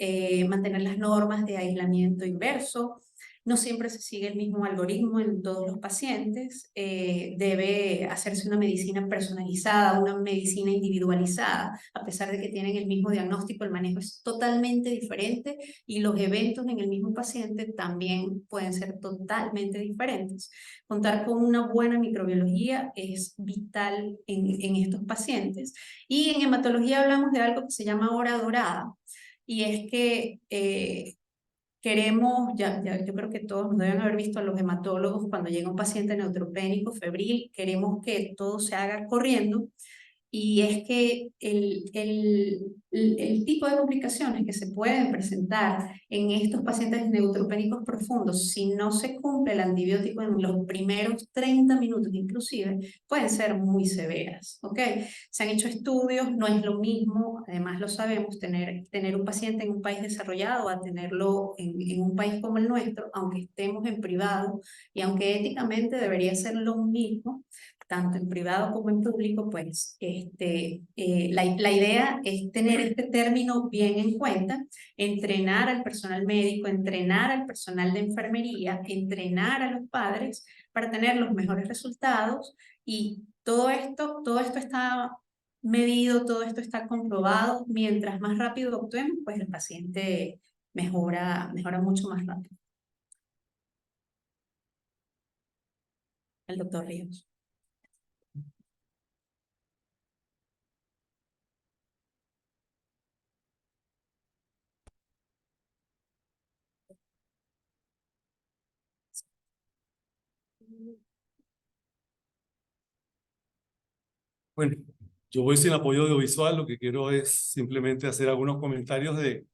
mantener las normas de aislamiento inverso. No siempre se sigue el mismo algoritmo en todos los pacientes. Debe hacerse una medicina personalizada, una medicina individualizada. A pesar de que tienen el mismo diagnóstico, el manejo es totalmente diferente y los eventos en el mismo paciente también pueden ser totalmente diferentes. Contar con una buena microbiología es vital en estos pacientes. Y en hematología hablamos de algo que se llama hora dorada, y es que queremos, yo creo que todos nos deben haber visto a los hematólogos cuando llega un paciente neutropénico, febril, queremos que todo se haga corriendo, y es que el tipo de complicaciones que se pueden presentar en estos pacientes neutropénicos profundos, si no se cumple el antibiótico en los primeros 30 minutos inclusive, pueden ser muy severas, ¿ok? Se han hecho estudios, no es lo mismo, además lo sabemos, tener un paciente en un país desarrollado a tenerlo en un país como el nuestro, aunque estemos en privado y aunque éticamente debería ser lo mismo, tanto en privado como en público, pues la idea es tener este término bien en cuenta, entrenar al personal médico, entrenar al personal de enfermería, entrenar a los padres para tener los mejores resultados, y todo esto está medido, todo esto está comprobado. Mientras más rápido actuemos, pues el paciente mejora mucho más rápido. El doctor Ríos. Bueno, yo voy sin apoyo audiovisual, lo que quiero es simplemente hacer algunos comentarios de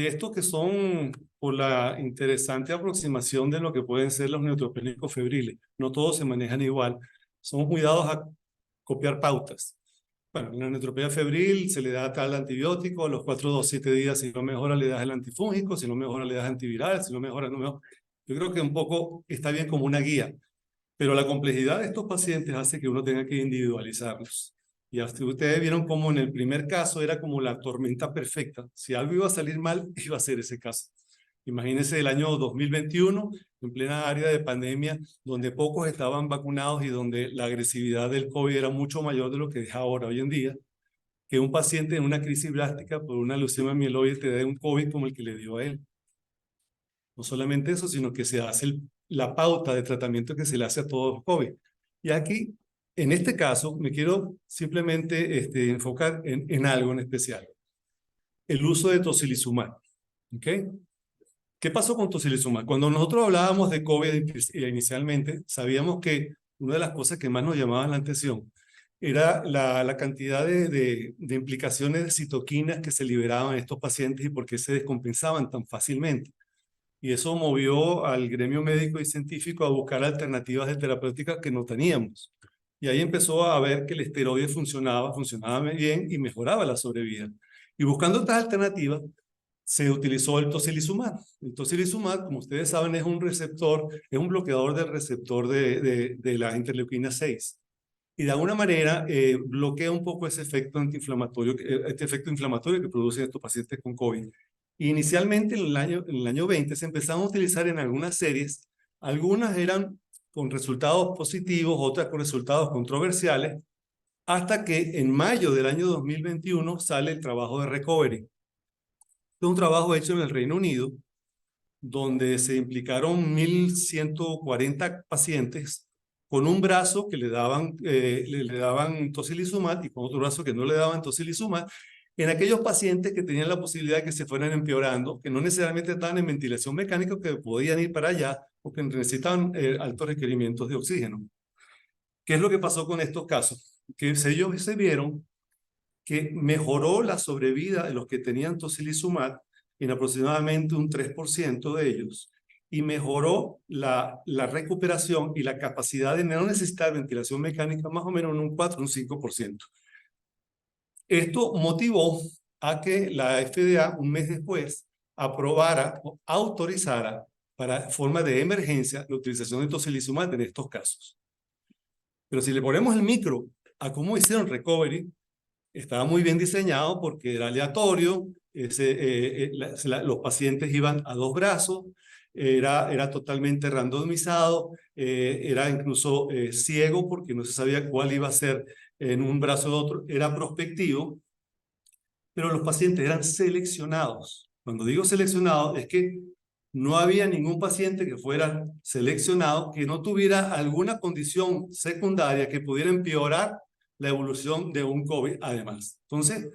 estos que son por la interesante aproximación de lo que pueden ser los neutropénicos febriles. No todos se manejan igual. Somos muy dados a copiar pautas. Bueno, la neutropenia febril se le da tal antibiótico, a los 4 o 7 días, si no mejora le das el antifúngico, si no mejora le das antiviral, si no mejora, no mejora. Yo creo que un poco está bien como una guía, pero la complejidad de estos pacientes hace que uno tenga que individualizarlos. Y hasta ustedes vieron como en el primer caso era como la tormenta perfecta. Si algo iba a salir mal, iba a ser ese caso. Imagínense el año 2021, en plena área de pandemia, donde pocos estaban vacunados y donde la agresividad del COVID era mucho mayor de lo que es ahora, hoy en día, que un paciente en una crisis blástica por una leucemia mieloide te dé un COVID como el que le dio a él. No solamente eso, sino que se hace la pauta de tratamiento que se le hace a todos los COVID. Y aquí, en este caso, me quiero simplemente enfocar en algo en especial. El uso de tocilizumab. ¿Ok? ¿Qué pasó con tocilizumab? Cuando nosotros hablábamos de COVID inicialmente, sabíamos que una de las cosas que más nos llamaban la atención era la cantidad de implicaciones de citoquinas que se liberaban en estos pacientes y por qué se descompensaban tan fácilmente. Y eso movió al gremio médico y científico a buscar alternativas de terapéuticas que no teníamos. Y ahí empezó a ver que el esteroide funcionaba bien y mejoraba la sobrevida. Y buscando estas alternativas, se utilizó el tocilizumab. El tocilizumab, como ustedes saben, es un receptor, es un bloqueador del receptor de la interleuquina 6. Y de alguna manera bloquea un poco ese efecto antiinflamatorio, este efecto inflamatorio que producen estos pacientes con COVID. Inicialmente en el año 20 se empezaron a utilizar en algunas series, algunas eran con resultados positivos, otras con resultados controversiales, hasta que en mayo del año 2021 sale el trabajo de Recovery. Es un trabajo hecho en el Reino Unido, donde se implicaron 1.140 pacientes con un brazo que le daban tocilizumab y con otro brazo que no le daban tocilizumab, en aquellos pacientes que tenían la posibilidad de que se fueran empeorando, que no necesariamente estaban en ventilación mecánica, que podían ir para allá o que necesitaban altos requerimientos de oxígeno. ¿Qué es lo que pasó con estos casos? Que ellos se vieron que mejoró la sobrevida de los que tenían tocilizumab en aproximadamente un 3% de ellos y mejoró la recuperación y la capacidad de no necesitar ventilación mecánica más o menos en un 4 o un 5%. Esto motivó a que la FDA un mes después aprobara o autorizara para forma de emergencia la utilización de tocilizumab en estos casos. Pero si le ponemos el micro a cómo hicieron Recovery, estaba muy bien diseñado porque era aleatorio, los pacientes iban a 2 brazos, era totalmente randomizado, era incluso ciego porque no se sabía cuál iba a ser en un brazo o otro, era prospectivo, pero los pacientes eran seleccionados. Cuando digo seleccionados es que no había ningún paciente que fuera seleccionado que no tuviera alguna condición secundaria que pudiera empeorar la evolución de un COVID además. Entonces,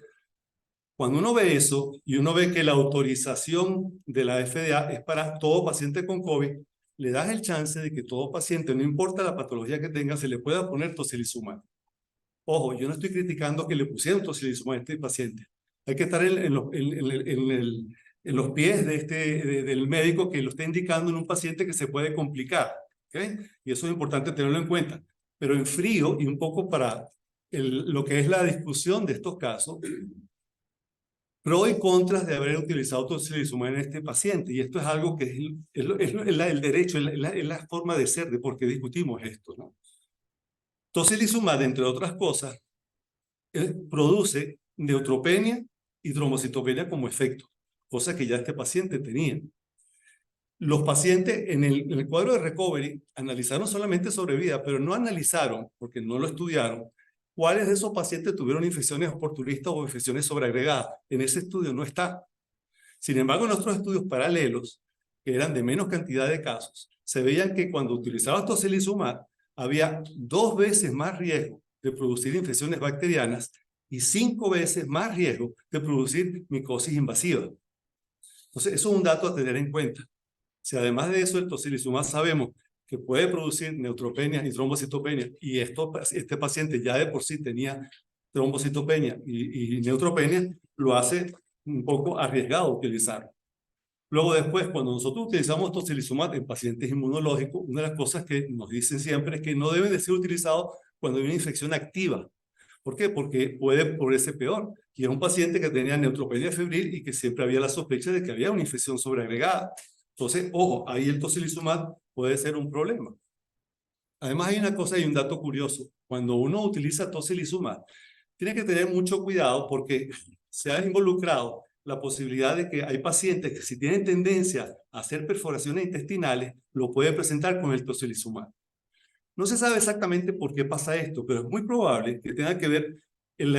cuando uno ve eso y uno ve que la autorización de la FDA es para todo paciente con COVID, le das el chance de que todo paciente, no importa la patología que tenga, se le pueda poner tocilizumab. Ojo, yo no estoy criticando que le pusieran tocilizumab a este paciente. Hay que estar en los pies del médico que lo está indicando en un paciente que se puede complicar. ¿Okay? Y eso es importante tenerlo en cuenta. Pero en frío y un poco para lo que es la discusión de estos casos, pro y contras de haber utilizado tocilizumab en este paciente. Y esto es algo que es el derecho, es la forma de ser de por qué discutimos esto, ¿no? Tocilizumab, entre otras cosas, produce neutropenia y trombocitopenia como efecto, cosa que ya este paciente tenía. Los pacientes en el cuadro de Recovery analizaron solamente sobrevida, pero no analizaron, porque no lo estudiaron, cuáles de esos pacientes tuvieron infecciones oportunistas o infecciones sobreagregadas. En ese estudio no está. Sin embargo, en otros estudios paralelos, que eran de menos cantidad de casos, se veían que cuando utilizabas tocilizumab, había 2 veces más riesgo de producir infecciones bacterianas y 5 veces más riesgo de producir micosis invasiva. Entonces, eso es un dato a tener en cuenta. Si además de eso el tocilizumab sabemos que puede producir neutropenia y trombocitopenia, y este paciente ya de por sí tenía trombocitopenia y neutropenia, lo hace un poco arriesgado utilizarlo. Luego después, cuando nosotros utilizamos tocilizumab en pacientes inmunológicos, una de las cosas que nos dicen siempre es que no debe de ser utilizado cuando hay una infección activa, ¿Por qué? Porque puede ponerse peor. Y es un paciente que tenía neutropenia febril y que siempre había la sospecha de que había una infección sobreagregada. Entonces, ojo, ahí el tocilizumab puede ser un problema. Además hay una cosa y un dato curioso. Cuando uno utiliza tocilizumab, tiene que tener mucho cuidado porque se ha involucrado la posibilidad de que hay pacientes que si tienen tendencia a hacer perforaciones intestinales, lo pueden presentar con el tocilizumab. No se sabe exactamente por qué pasa esto, pero es muy probable que tenga que ver en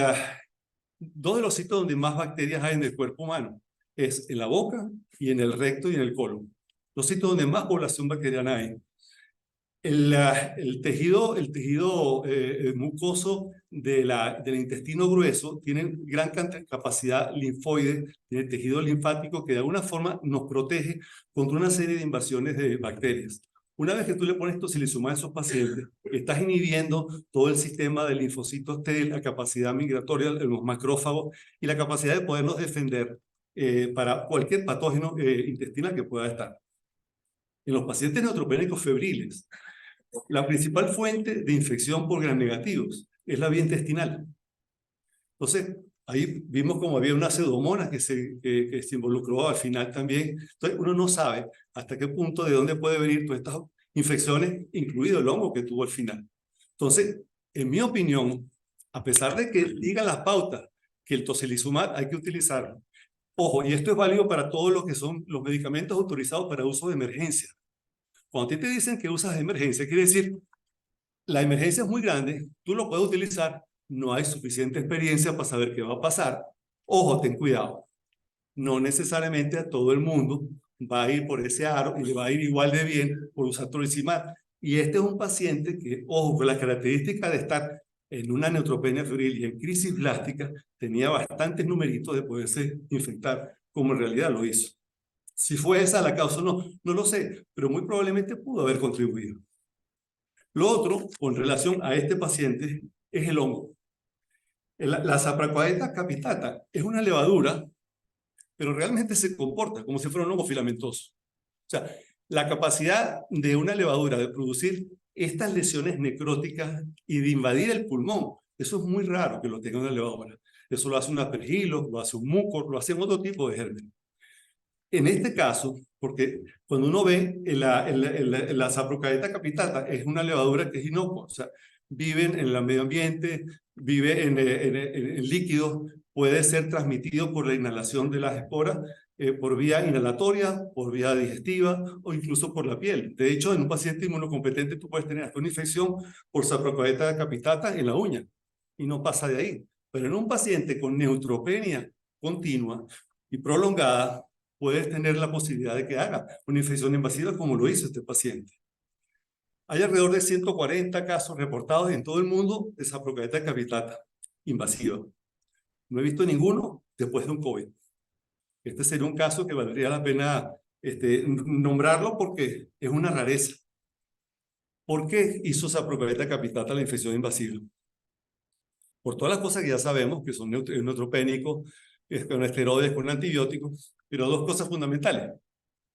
dos de los sitios donde más bacterias hay en el cuerpo humano. Es en la boca y en el recto y en el colon. Los sitios donde más población bacteriana hay. El tejido mucoso del intestino grueso tiene gran capacidad linfoide, tiene tejido linfático que de alguna forma nos protege contra una serie de invasiones de bacterias. Una vez que tú le pones tocilizumab a esos pacientes, estás inhibiendo todo el sistema de linfocitos T, la capacidad migratoria de los macrófagos y la capacidad de podernos defender para cualquier patógeno intestinal que pueda estar. En los pacientes neutropénicos febriles, la principal fuente de infección por gram negativos es la vía intestinal. Entonces, ahí vimos como había una pseudomonas que se involucró al final también. Entonces, uno no sabe hasta qué punto, de dónde puede venir todas estas infecciones, incluido el hongo que tuvo al final. Entonces, en mi opinión, a pesar de que digan las pautas que el tocilizumab hay que utilizarlo, ojo, y esto es válido para todos los que son los medicamentos autorizados para uso de emergencia. Cuando te dicen que usas de emergencia, quiere decir, la emergencia es muy grande, tú lo puedes utilizar, no hay suficiente experiencia para saber qué va a pasar. Ojo, ten cuidado. No necesariamente a todo el mundo va a ir por ese aro y le va a ir igual de bien por usar tocilizumab. Y este es un paciente que, ojo, con la característica de estar en una neutropenia febril y en crisis blástica, tenía bastantes numeritos de poderse infectar, como en realidad lo hizo. Si fue esa la causa o no, no lo sé, pero muy probablemente pudo haber contribuido. Lo otro, con relación a este paciente, es el hongo. La Sapracoaeta capitata es una levadura, pero realmente se comporta como si fuera un hongo filamentoso. O sea, la capacidad de una levadura de producir estas lesiones necróticas y de invadir el pulmón, eso es muy raro que lo tenga una levadura. Eso lo hace un aspergilo, lo hace un mucor, lo hacen otro tipo de gérmenes. En este caso, porque cuando uno ve la Saprocaeta capitata, es una levadura que es inocua, o sea, vive en el medio ambiente, vive en líquidos, puede ser transmitido por la inhalación de las esporas, por vía inhalatoria, por vía digestiva o incluso por la piel. De hecho, en un paciente inmunocompetente tú puedes tener hasta una infección por Saprocaeta capitata en la uña y no pasa de ahí. Pero en un paciente con neutropenia continua y prolongada, puedes tener la posibilidad de que haga una infección invasiva como lo hizo este paciente. Hay alrededor de 140 casos reportados en todo el mundo de Saprocaeta capitata invasiva. No he visto ninguno después de un COVID. Este sería un caso que valdría la pena nombrarlo porque es una rareza. ¿Por qué hizo Saprocaeta capitata la infección invasiva? Por todas las cosas que ya sabemos, que son neutropénicos, con esteroides, con antibióticos, pero dos cosas fundamentales.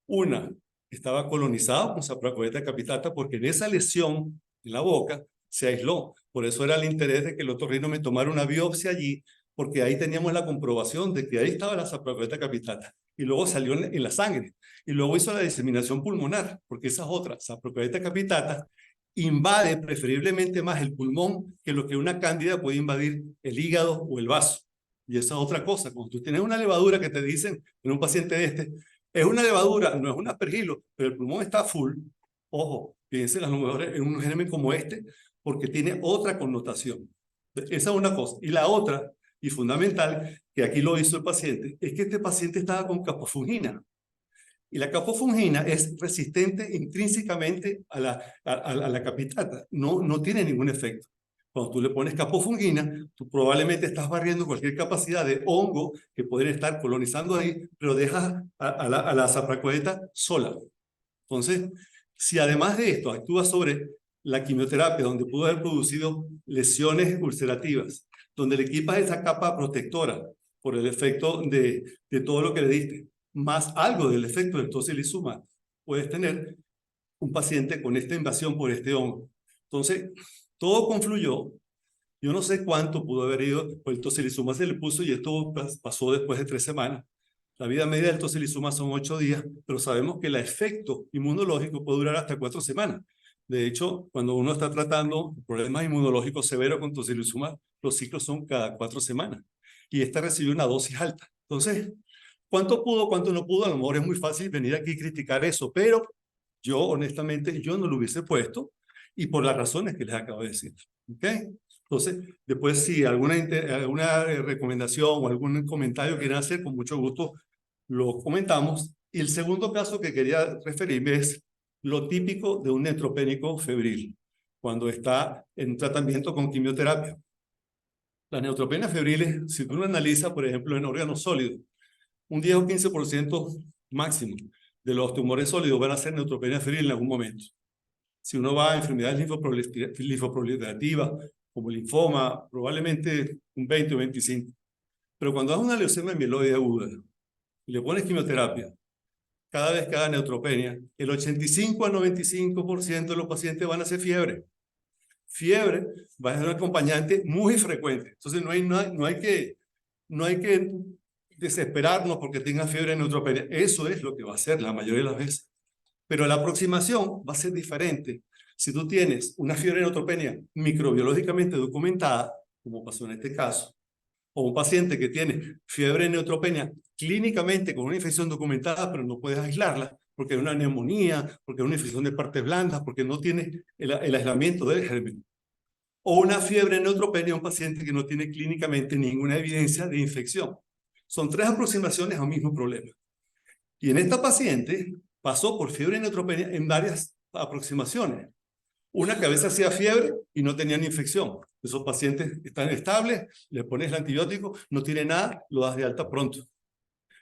Una, estaba colonizado con Saprocoeta capitata porque en esa lesión en la boca se aisló. Por eso era el interés de que el otorrino me tomara una biopsia allí, porque ahí teníamos la comprobación de que ahí estaba la Saprocoeta capitata. Y luego salió en la sangre. Y luego hizo la diseminación pulmonar, porque esa es otra. Saprocoeta capitata invade preferiblemente más el pulmón que lo que una cándida puede invadir el hígado o el vaso. Y esa es otra cosa. Cuando tú tienes una levadura que te dicen en un paciente de este, es una levadura, no es un aspergilo, pero el pulmón está full. Ojo, piensen a lo mejor en un germen como este, porque tiene otra connotación. Esa es una cosa. Y la otra, y fundamental, que aquí lo hizo el paciente, es que este paciente estaba con capofungina. Y la capofungina es resistente intrínsecamente a la capitata. No tiene ningún efecto. Cuando tú le pones capofungina, tú probablemente estás barriendo cualquier capacidad de hongo que pueden estar colonizando ahí, pero dejas a la Saprocoeta sola. Entonces, si además de esto actúa sobre la quimioterapia, donde pudo haber producido lesiones ulcerativas, donde le equipas esa capa protectora por el efecto de todo lo que le diste, más algo del efecto del tocilizumab, puedes tener un paciente con esta invasión por este hongo. Entonces, todo confluyó Yo no sé cuánto pudo haber ido, pues el tocilizumab se le puso y esto pasó después de 3 semanas. La vida media del tocilizumab son 8 días, pero sabemos que el efecto inmunológico puede durar hasta 4 semanas. De hecho, cuando uno está tratando problemas inmunológicos severos con tocilizumab, los ciclos son cada 4 semanas. Y esta recibió una dosis alta. Entonces, ¿cuánto pudo, cuánto no pudo? A lo mejor es muy fácil venir aquí y criticar eso, pero yo, honestamente, yo no lo hubiese puesto y por las razones que les acabo de decir. ¿Ok? Entonces, después, si alguna recomendación o algún comentario quieren hacer, con mucho gusto lo comentamos. Y el segundo caso que quería referirme es lo típico de un neutropénico febril, cuando está en tratamiento con quimioterapia. Las neutropenias febriles, si tú lo analizas, por ejemplo, en órganos sólidos, un 10 o 15% máximo de los tumores sólidos van a ser neutropenia febril en algún momento. Si uno va a enfermedades linfoproliferativas, como linfoma, probablemente un 20 o 25. Pero cuando das una leucemia mieloide aguda y le pones quimioterapia, cada vez que haga neutropenia, el 85 a 95% de los pacientes van a hacer fiebre. Fiebre va a ser un acompañante muy frecuente. Entonces no hay que desesperarnos porque tenga fiebre en neutropenia. Eso es lo que va a hacer la mayoría de las veces. Pero la aproximación va a ser diferente. Si tú tienes una fiebre de neutropenia microbiológicamente documentada, como pasó en este caso, o un paciente que tiene fiebre de neutropenia clínicamente con una infección documentada, pero no puedes aislarla, porque hay una neumonía, porque hay una infección de partes blandas, porque no tiene el aislamiento del germen. O una fiebre de neutropenia, un paciente que no tiene clínicamente ninguna evidencia de infección. Son 3 aproximaciones a un mismo problema. Y en esta paciente pasó por fiebre de neutropenia en varias aproximaciones. Una que a veces hacía fiebre y no tenían infección. Esos pacientes están estables, le pones el antibiótico, no tiene nada, lo das de alta pronto.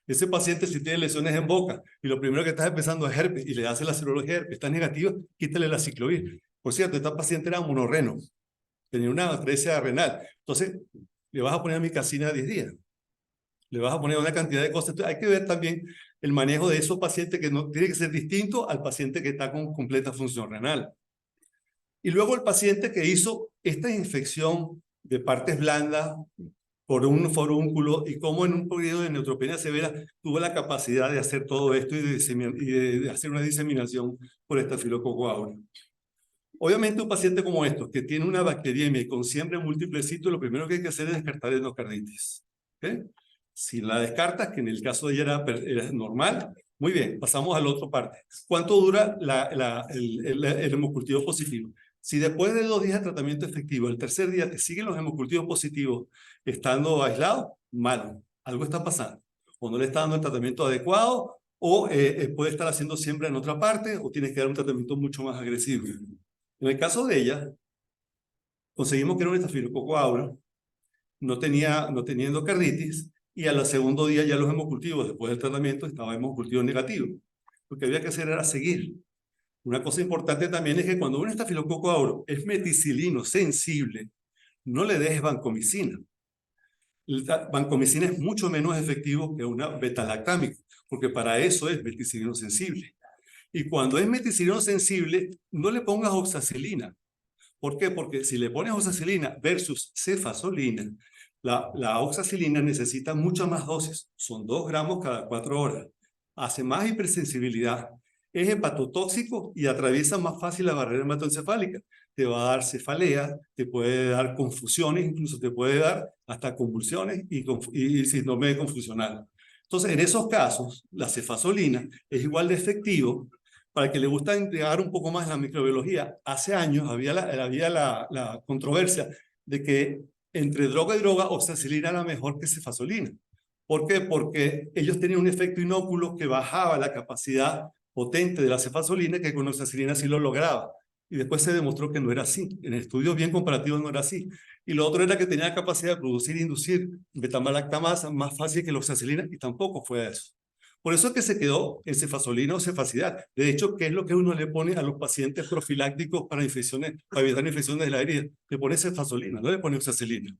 Ese paciente, si tiene lesiones en boca y lo primero que estás empezando es herpes y le hace la serología herpes, está negativa, quítale la ciclovir. Por cierto, esta paciente era monorreno, tenía una atresia renal. Entonces, le vas a poner amicacina a 10 días. Le vas a poner una cantidad de cosas. Entonces, hay que ver también el manejo de esos pacientes que no tiene que ser distinto al paciente que está con completa función renal. Y luego el paciente que hizo esta infección de partes blandas por un forúnculo y cómo en un periodo de neutropenia severa tuvo la capacidad de hacer todo esto y de hacer una diseminación por estafilococo aureus. Obviamente un paciente como estos, que tiene una bacteriemia y con siempre múltiples sitios, lo primero que hay que hacer es descartar endocarditis. ¿Okay? Si la descartas, que en el caso de ella era normal, muy bien, pasamos a la otra parte. ¿Cuánto dura el hemocultivo positivo? Si después de 2 días de tratamiento efectivo, el tercer día te siguen los hemocultivos positivos estando aislados, malo, algo está pasando. O no le está dando el tratamiento adecuado, o puede estar haciendo siempre en otra parte, o tienes que dar un tratamiento mucho más agresivo. En el caso de ella, conseguimos que era un estafilococo aureus, no tenía endocarditis, y al segundo día ya los hemocultivos, después del tratamiento, estaban hemocultivos negativos. Lo que había que hacer era seguir. Una cosa importante también es que cuando un estafilococo aureus es meticilino sensible, no le des vancomicina. La vancomicina es mucho menos efectivo que una beta-lactámica, porque para eso es meticilino sensible. Y cuando es meticilino sensible, no le pongas oxacilina. ¿Por qué? Porque si le pones oxacilina versus cefazolina, la oxacilina necesita muchas más dosis. Son 2 gramos cada 4 horas. Hace más hipersensibilidad. Es hepatotóxico y atraviesa más fácil la barrera hematoencefálica. Te va a dar cefalea, te puede dar confusiones, incluso te puede dar hasta convulsiones y síndrome confusional. Entonces, en esos casos, la cefazolina es igual de efectivo. Para que le gusta entregar un poco más la microbiología, hace años había la controversia de que entre droga y droga, oxacilina era mejor que cefazolina. ¿Por qué? Porque ellos tenían un efecto inóculo que bajaba la capacidad potente de la cefazolina, que con oxacilina sí lo lograba. Y después se demostró que no era así. En estudios bien comparativos no era así. Y lo otro era que tenía la capacidad de producir e inducir betamalactamasa más fácil que la oxacilina, y tampoco fue eso. Por eso es que se quedó en cefazolina o cefacidad. De hecho, ¿qué es lo que uno le pone a los pacientes profilácticos para evitar infecciones de la herida? Le pone cefazolina, no le pone oxacilina.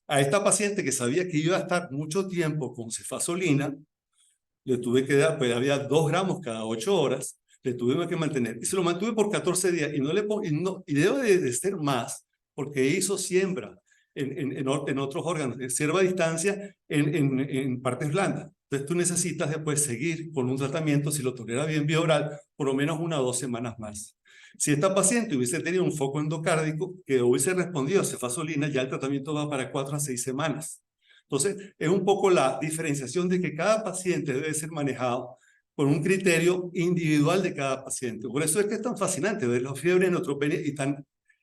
A esta paciente que sabía que iba a estar mucho tiempo con cefazolina, le tuve que dar, pues había 2 gramos cada 8 horas, le tuve que mantener. Y se lo mantuve por 14 días y debe de ser más, porque hizo siembra en otros órganos, sierva a distancia en partes blandas. Entonces tú necesitas después seguir con un tratamiento, si lo tolera bien vía oral, por lo menos 1 o 2 semanas más. Si esta paciente hubiese tenido un foco endocárdico que hubiese respondido a cefazolina, ya el tratamiento va para 4 a 6 semanas. Entonces, es un poco la diferenciación de que cada paciente debe ser manejado con un criterio individual de cada paciente. Por eso es que es tan fascinante ver la fiebre neutropenia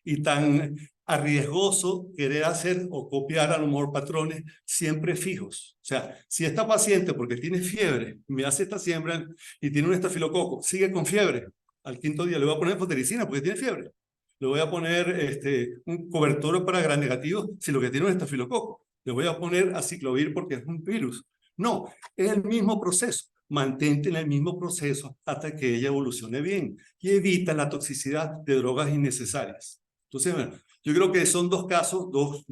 y tan arriesgoso querer hacer o copiar a lo mejor patrones siempre fijos. O sea, si esta paciente, porque tiene fiebre, me hace esta siembra y tiene un estafilococo, sigue con fiebre, al 5.º día le voy a poner fotericina porque tiene fiebre. Le voy a poner un cobertor para gram negativo si lo que tiene es un estafilococo. Le voy a poner aciclovir porque es un virus. No, es el mismo proceso. Mantente en el mismo proceso hasta que ella evolucione bien y evita la toxicidad de drogas innecesarias. Entonces, bueno, yo creo que son 2 casos, dos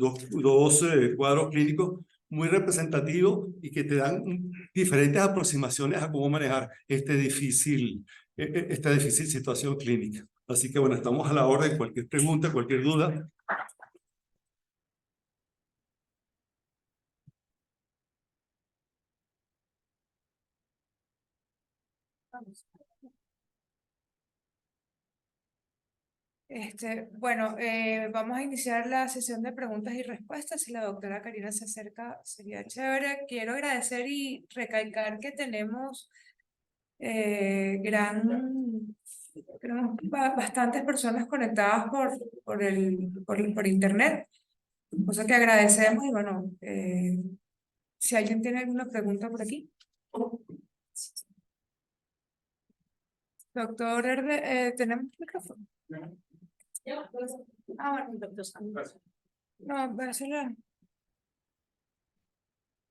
cuadros clínicos muy representativos y que te dan diferentes aproximaciones a cómo manejar esta difícil situación clínica. Así que bueno, estamos a la orden. Cualquier pregunta, cualquier duda. Bueno, vamos a iniciar la sesión de preguntas y respuestas. Si la doctora Karina se acerca, sería chévere. Quiero agradecer y recalcar que tenemos bastantes personas conectadas por internet, cosa que agradecemos. Y bueno, si alguien tiene alguna pregunta por aquí. Doctor Herde, ¿tenemos micrófono? Bueno, doctor Sánchez. No, voy a hacerla.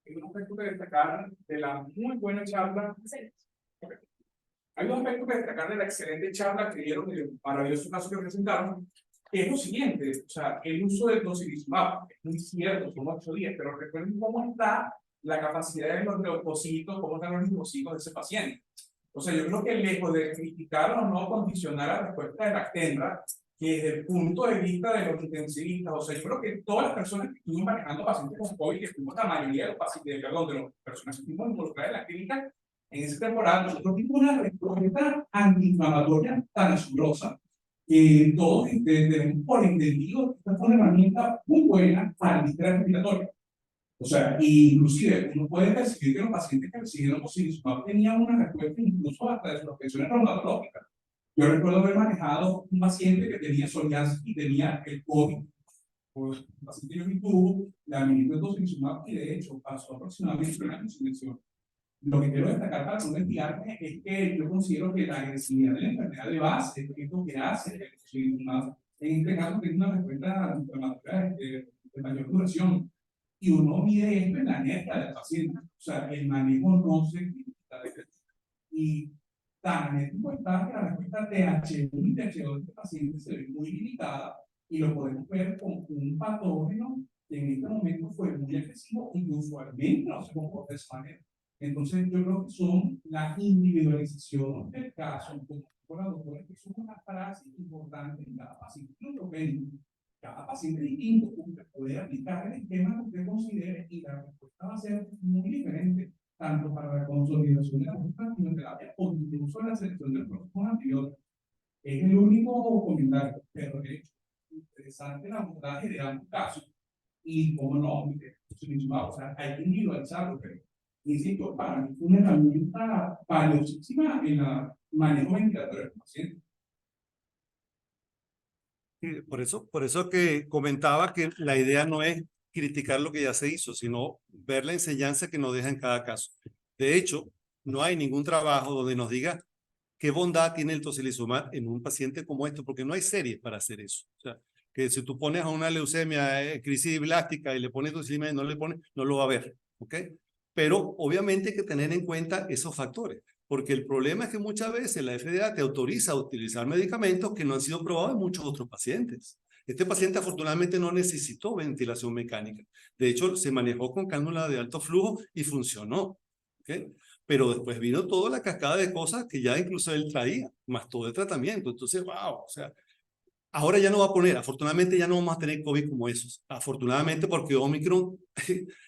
Hay un aspecto que destacar de la muy buena charla. Hay un aspecto que destacar de la excelente charla que dieron, el maravilloso caso que presentaron, que es lo siguiente: o sea, el uso del tocilizumab es muy cierto, son 8 días, pero recuerden cómo está la capacidad de los leucocitos, cómo están los linfocitos de ese paciente. O sea, yo creo que lejos de criticar o no condicionar la respuesta de la Actemra, que desde el punto de vista de los intensivistas, o sea, yo creo que todas las personas que estuvimos manejando pacientes con COVID, que fuimos la mayoría de los pacientes, perdón, de las personas que estuvimos involucradas en la clínica, en esa temporada, nosotros vimos una respuesta antiinflamatoria tan asombrosa que todos tenemos por entendido que esta fue una herramienta muy buena para el sistema respiratorio. O sea, inclusive uno puede percibir que los pacientes que recibieron tocilizumab tenían una respuesta incluso hasta de sus afecciones reumatológicas. Yo recuerdo haber manejado un paciente que tenía psoriasis y tenía el COVID. Pues el paciente yo tuvo la administró tocilizumab y de hecho pasó aproximadamente 1 año sin lesión. Lo que quiero destacar para no desviarme es que yo considero que la agresividad de la enfermedad de base es lo que hace el tocilizumab. En este caso tiene una respuesta inflamatoria de mayor duración. Y uno mide esto en la neta del paciente. O sea, el manejo no se quita. Y tan anético está que la respuesta de H1 y TH2 de este paciente se ve muy limitada y lo podemos ver con un patógeno que en este momento fue muy agresivo y usualmente no se comporta de esa manera. Entonces, yo creo que son la individualización del caso, como la doctora, que son una frase importante en cada paciente. Cada paciente distinto, usted puede aplicar el esquema que usted considere y la respuesta va a ser muy diferente, tanto para la consolidación de la quimioterapia o incluso la selección del próximo antibiótico. Es el único comentario, pero de hecho, interesante el abordaje de ambos casos. Y como no, o sea, hay que individualizarlo, pero insisto, para mí fue una herramienta valiosísima en el manejo ventilatorio del paciente. Por eso que comentaba que la idea no es criticar lo que ya se hizo, sino ver la enseñanza que nos deja en cada caso. De hecho, no hay ningún trabajo donde nos diga qué bondad tiene el tocilizumab en un paciente como este, porque no hay series para hacer eso. O sea, que si tú pones a una leucemia, crisis blástica y le pones tocilizumab y no le pones, no lo va a ver, ¿ok? Pero obviamente hay que tener en cuenta esos factores. Porque el problema es que muchas veces la FDA te autoriza a utilizar medicamentos que no han sido probados en muchos otros pacientes. Este paciente afortunadamente no necesitó ventilación mecánica. De hecho, se manejó con cánula de alto flujo y funcionó. ¿Okay? Pero después vino toda la cascada de cosas que ya incluso él traía, más todo el tratamiento. Entonces, wow, o sea, Ahora ya no va a poner, afortunadamente ya no vamos a tener COVID como esos. Afortunadamente porque Omicron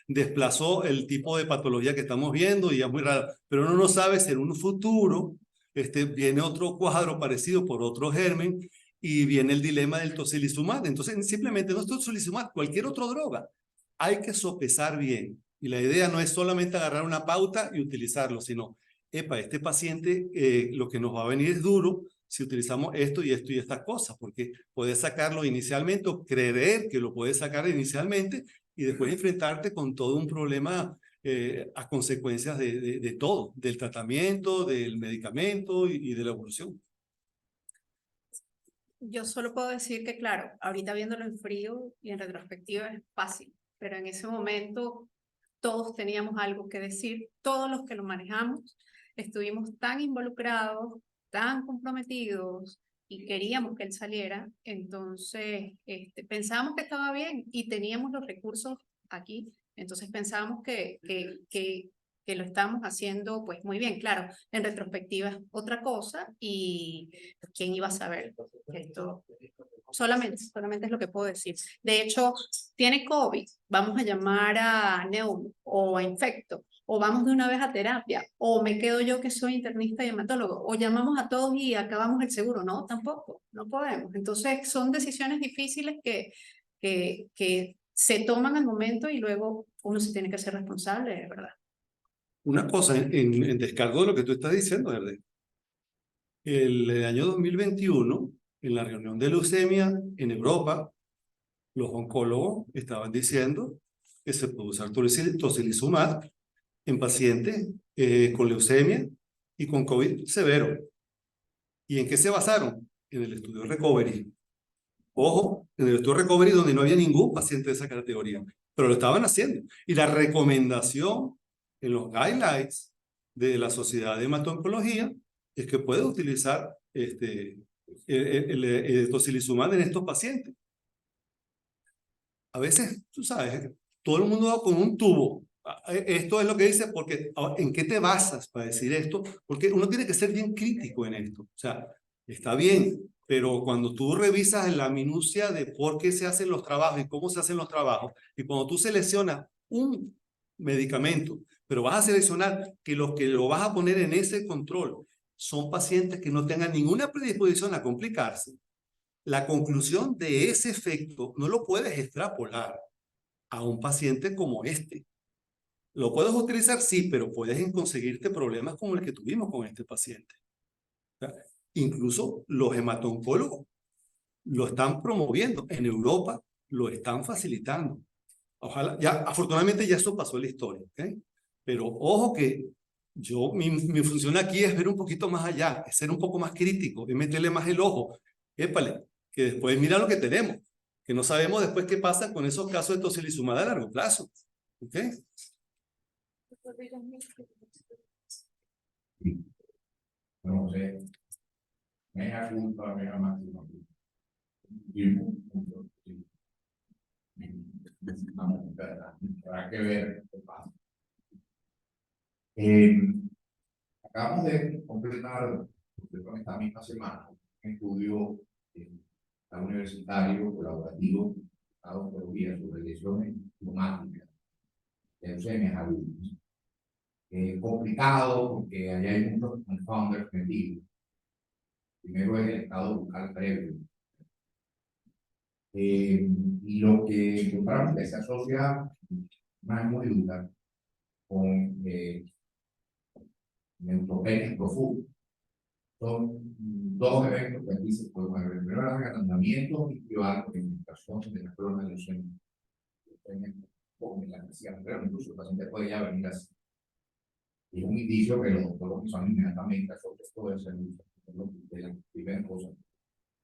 desplazó el tipo de patología que estamos viendo y es muy raro. Pero uno no sabe si en un futuro viene otro cuadro parecido por otro germen y viene el dilema del tocilizumab. Entonces simplemente no es tocilizumab, cualquier otra droga. Hay que sopesar bien. Y la idea no es solamente agarrar una pauta y utilizarlo, sino, epa, este paciente lo que nos va a venir es duro si utilizamos esto y esto y estas cosas, porque puedes sacarlo inicialmente o creer que lo puedes sacar inicialmente y después enfrentarte con todo un problema a consecuencias de todo, del tratamiento, del medicamento y de la evolución. Yo solo puedo decir que, claro, ahorita viéndolo en frío y en retrospectiva es fácil, pero en ese momento todos teníamos algo que decir, todos los que lo manejamos estuvimos tan involucrados, tan comprometidos y queríamos que él saliera, entonces pensábamos que estaba bien y teníamos los recursos aquí, entonces pensábamos que lo estábamos haciendo pues muy bien, claro, en retrospectiva es otra cosa y pues, ¿quién iba a saber esto? Solamente es lo que puedo decir. De hecho, tiene COVID, vamos a llamar a neumo o a infecto, o vamos de una vez a terapia, o me quedo yo que soy internista y hematólogo, o llamamos a todos y acabamos el seguro. No, tampoco, no podemos. Entonces, son decisiones difíciles que se toman al momento y luego uno se tiene que hacer responsable, ¿verdad? Una cosa en descargo de lo que tú estás diciendo, ¿verdad? El año 2021, en la reunión de leucemia en Europa, los oncólogos estaban diciendo que se puede usar tocilizumab en pacientes con leucemia y con COVID severo. ¿Y en qué se basaron? En el estudio Recovery. Ojo, en el estudio Recovery donde no había ningún paciente de esa categoría, pero lo estaban haciendo. Y la recomendación en los guidelines de la Sociedad de Hemato-Oncología es que puede utilizar el tocilizumab en estos pacientes. A veces, tú sabes, todo el mundo va con un tubo. Esto es lo que dice, porque ¿en qué te basas para decir esto? Porque uno tiene que ser bien crítico en esto. O sea, está bien, pero cuando tú revisas la minucia de por qué se hacen los trabajos y cómo se hacen los trabajos, y cuando tú seleccionas un medicamento, pero vas a seleccionar que los que lo vas a poner en ese control son pacientes que no tengan ninguna predisposición a complicarse, la conclusión de ese efecto no lo puedes extrapolar a un paciente como este. Lo puedes utilizar, sí, pero puedes conseguirte problemas como el que tuvimos con este paciente. Incluso los hematoncólogos lo están promoviendo. En Europa lo están facilitando. Ojalá, ya, afortunadamente ya eso pasó en la historia. ¿Okay? Pero ojo que mi función aquí es ver un poquito más allá, es ser un poco más crítico, es meterle más el ojo. Épale, que después mira lo que tenemos, que no sabemos después qué pasa con esos casos de tocilizumab a largo plazo. ¿Ok? No sé, mea culpa, mea máxima. Habrá que ver qué pasa. Acabamos de completar con esta misma semana un estudio universitario colaborativo a oncología sobre lesiones pulmonares de leucemias agudas. Complicado porque allá hay muchos confounders metidos. Primero es el estado bucal previo. Y lo que encontramos que se asocia más muy dura con neutropenia profunda. Son dos eventos que aquí se pueden ver. Primero, el agrandamiento inicial con infiltración de la corona de leucemia. Con la necesidad, pero incluso el paciente puede ya venir así. Y es un indicio que los doctores son inmediatamente sobre esto de salud, de la primera cosa.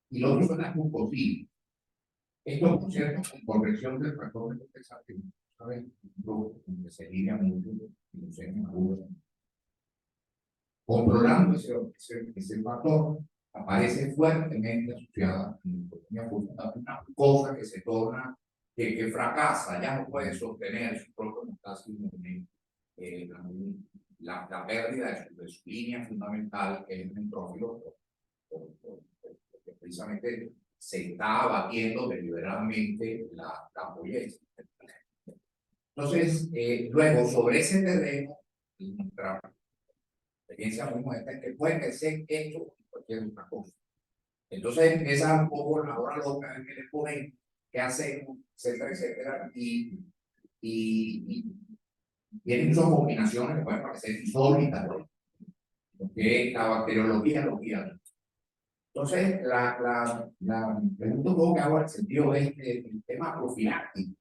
Y lo otro son las mucosinas. Esto, por cierto, con corrección del factor de pesaje, ¿saben? Que se lidia mucho en leucemia aguda. Controlando ese factor, aparece fuertemente asociada a una cosa que se torna, que fracasa, ya no puede sostener su propio metástasis inmune, la pérdida de su línea fundamental, que es el neutrófilo, porque precisamente se está abatiendo deliberadamente la pobreza. Entonces, luego, sobre ese terreno, nuestra experiencia muy muestra es que puede ser esto o cualquier otra cosa. Entonces empieza un poco la hora loca en que le ponen qué hacemos, etcétera, etcétera, y tienen muchas combinaciones que pueden parecer insólitas, porque la bacteriología lo guía. Entonces, la pregunta un poco que hago en el sentido de el tema profiláctico.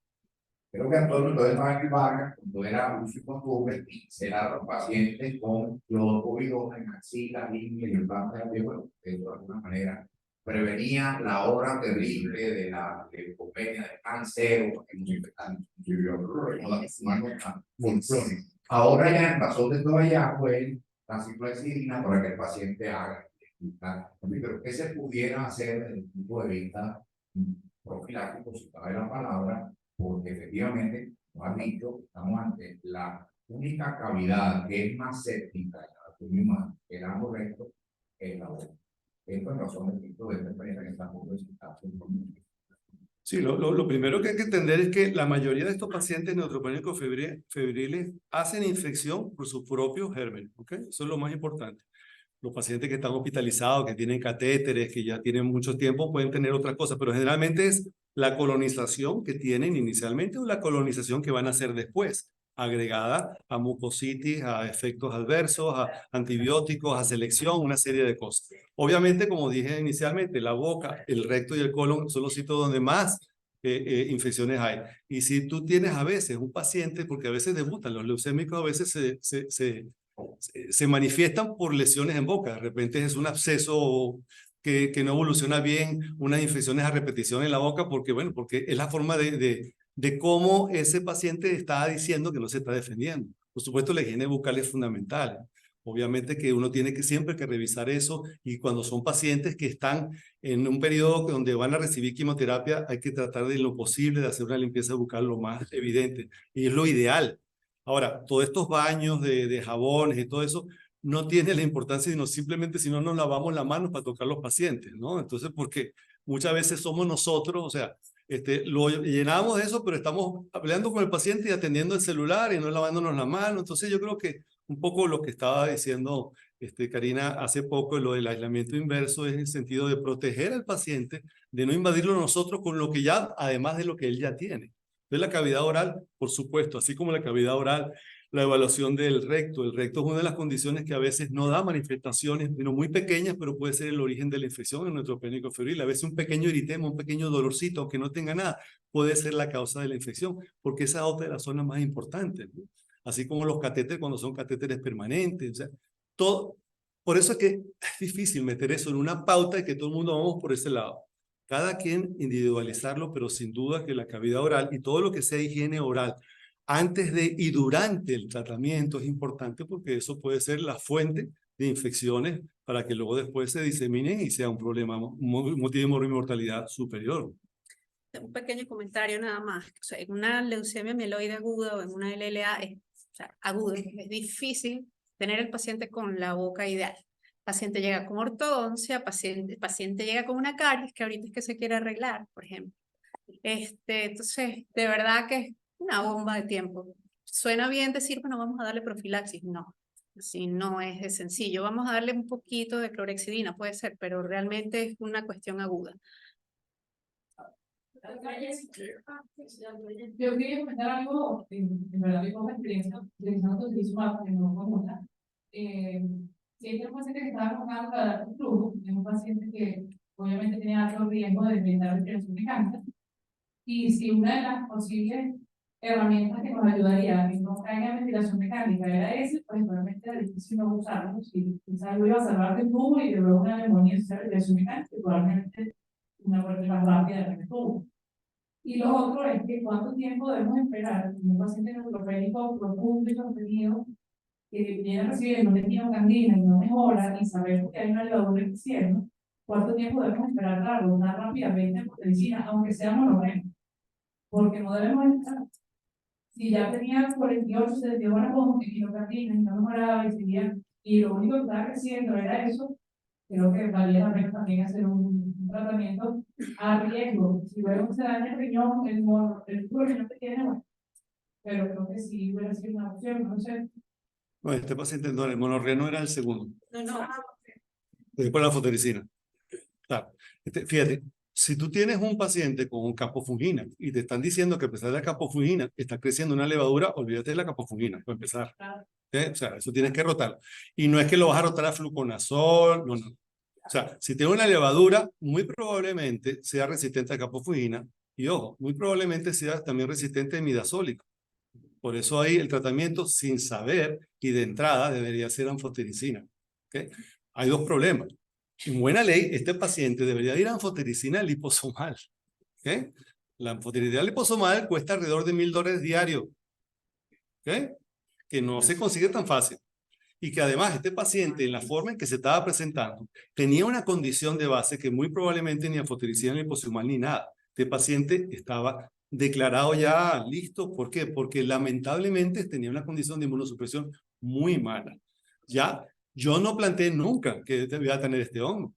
Creo que Antonio todavía estaba en el Vargas, cuando era uso y costumbre, pincelar a los pacientes con clorocovidos en axila, línea y el plan de bueno, de alguna manera prevenía la hora terrible de la leucopenia de cáncer o que nos infectan. Ahora ya en razón de todo allá fue la ciclohexidina para que el paciente haga. Pero ¿qué se pudiera hacer desde el punto de vista profiláctico, si cabe la palabra? Porque efectivamente, como has dicho, estamos ante la única cavidad que es más séptica en la anatomía humana que el ángulo recto es la boca. Esto es razón de esta experiencia que estamos presentando. Sí, lo primero que hay que entender es que la mayoría de estos pacientes neutropénicos febriles hacen infección por sus propios gérmenes, ¿ok? Eso es lo más importante. Los pacientes que están hospitalizados, que tienen catéteres, que ya tienen mucho tiempo, pueden tener otras cosas, pero generalmente es la colonización que tienen inicialmente o la colonización que van a hacer después, agregada a mucositis, a efectos adversos, a antibióticos, a selección, una serie de cosas. Obviamente, como dije inicialmente, la boca, el recto y el colon son los sitios donde más infecciones hay. Y si tú tienes a veces un paciente, porque a veces debutan, los leucémicos a veces se manifiestan por lesiones en boca. De repente es un absceso que no evoluciona bien, unas infecciones a repetición en la boca, porque, bueno, porque es la forma de cómo ese paciente está diciendo que no se está defendiendo. Por supuesto, la higiene bucal es fundamental. Obviamente que uno tiene que siempre que revisar eso, y cuando son pacientes que están en un periodo donde van a recibir quimioterapia, hay que tratar de lo posible de hacer una limpieza bucal lo más evidente, y es lo ideal. Ahora, todos estos baños de jabones y todo eso no tiene la importancia, sino simplemente si no nos lavamos las manos para tocar a los pacientes, ¿no? Entonces, porque muchas veces somos nosotros, o sea, lo llenamos de eso, pero estamos hablando con el paciente y atendiendo el celular y no lavándonos las manos. Entonces, yo creo que un poco lo que estaba diciendo Karina hace poco, lo del aislamiento inverso, es en el sentido de proteger al paciente, de no invadirlo nosotros con lo que ya, además de lo que él ya tiene. Entonces, la cavidad oral, por supuesto, así como la cavidad oral, la evaluación del recto. El recto es una de las condiciones que a veces no da manifestaciones, sino muy pequeñas, pero puede ser el origen de la infección en neutropénico febril. A veces un pequeño eritema, un pequeño dolorcito, aunque no tenga nada, puede ser la causa de la infección, porque esa es otra de las zonas más importantes, ¿no? Así como los catéteres cuando son catéteres permanentes. O sea, todo. Por eso es que es difícil meter eso en una pauta y que todo el mundo vamos por ese lado. Cada quien individualizarlo, pero sin duda que la cavidad oral y todo lo que sea higiene oral antes de y durante el tratamiento es importante, porque eso puede ser la fuente de infecciones para que luego después se diseminen y sea un problema, un motivo de mortalidad superior. Un pequeño comentario nada más. O sea, en una leucemia mieloide aguda o en una LLA o sea, aguda, es difícil tener el paciente con la boca ideal. El paciente llega con ortodoncia, el paciente llega con una caries que ahorita es que se quiere arreglar, por ejemplo. Entonces, de verdad que es una bomba de tiempo. Suena bien decir, bueno, vamos a darle profilaxis. No, así no es de sencillo. Vamos a darle un poquito de clorhexidina, puede ser, pero realmente es una cuestión aguda. Yo quería comentar algo, en verdad, mi poca experiencia utilizando tocilizumab en neumocomuna. Si hay un paciente que estaba buscando para dar un flujo, es un paciente que obviamente tenía alto riesgo de presentar respiración mecánica, y si una de las posibles herramientas que nos ayudaría a que no caiga en ventilación mecánica era ese, pues realmente era difícil no usarlo. Si quizás lo iba a salvar de tubo y de luego una neumonía de respiración mecánica, probablemente una muerte más rápida de tubo. Y lo otro es que cuánto tiempo debemos esperar en un paciente neutropénico profundo y contenido que viene recibiendo un quimio-candina y no mejora, y sabemos que hay una levadura en el cielo, cuánto tiempo debemos esperar para abordar rápidamente por medicina, aunque sea monogénico, porque no debemos estar. Si ya tenía 48, 72 horas con quimio-candina y no mejoraba y seguía, y lo único que estaba creciendo era eso, creo que valía la pena también hacer un tratamiento a riesgo. Si luego se daña el riñón, el riñón que tiene, bueno, pero creo que sí hubiera sido una opción, no sé. No, este paciente no, el monorrea no era el segundo. No. Después la fotericina. Claro. Fíjate, si tú tienes un paciente con capofungina y te están diciendo que a pesar de la capofungina está creciendo una levadura, olvídate de la capofungina, para empezar. Claro. O sea, eso tienes que rotar. Y no es que lo vas a rotar a fluconazol, no. O sea, si tiene una levadura, muy probablemente sea resistente a capofungina y, ojo, muy probablemente sea también resistente a imidazólico. Por eso ahí el tratamiento sin saber y de entrada debería ser anfotericina. ¿Okay? Hay dos problemas. En buena ley, este paciente debería ir a anfotericina liposomal. ¿Okay? La anfotericina liposomal cuesta alrededor de $1,000 diarios. ¿Okay? Que no se consigue tan fácil. Y que además este paciente, en la forma en que se estaba presentando, tenía una condición de base que muy probablemente ni anfotericina liposomal ni nada. Este paciente estaba declarado ya listo. ¿Por qué? Porque lamentablemente tenía una condición de inmunosupresión muy mala. Ya, yo no planteé nunca que debía tener este hongo.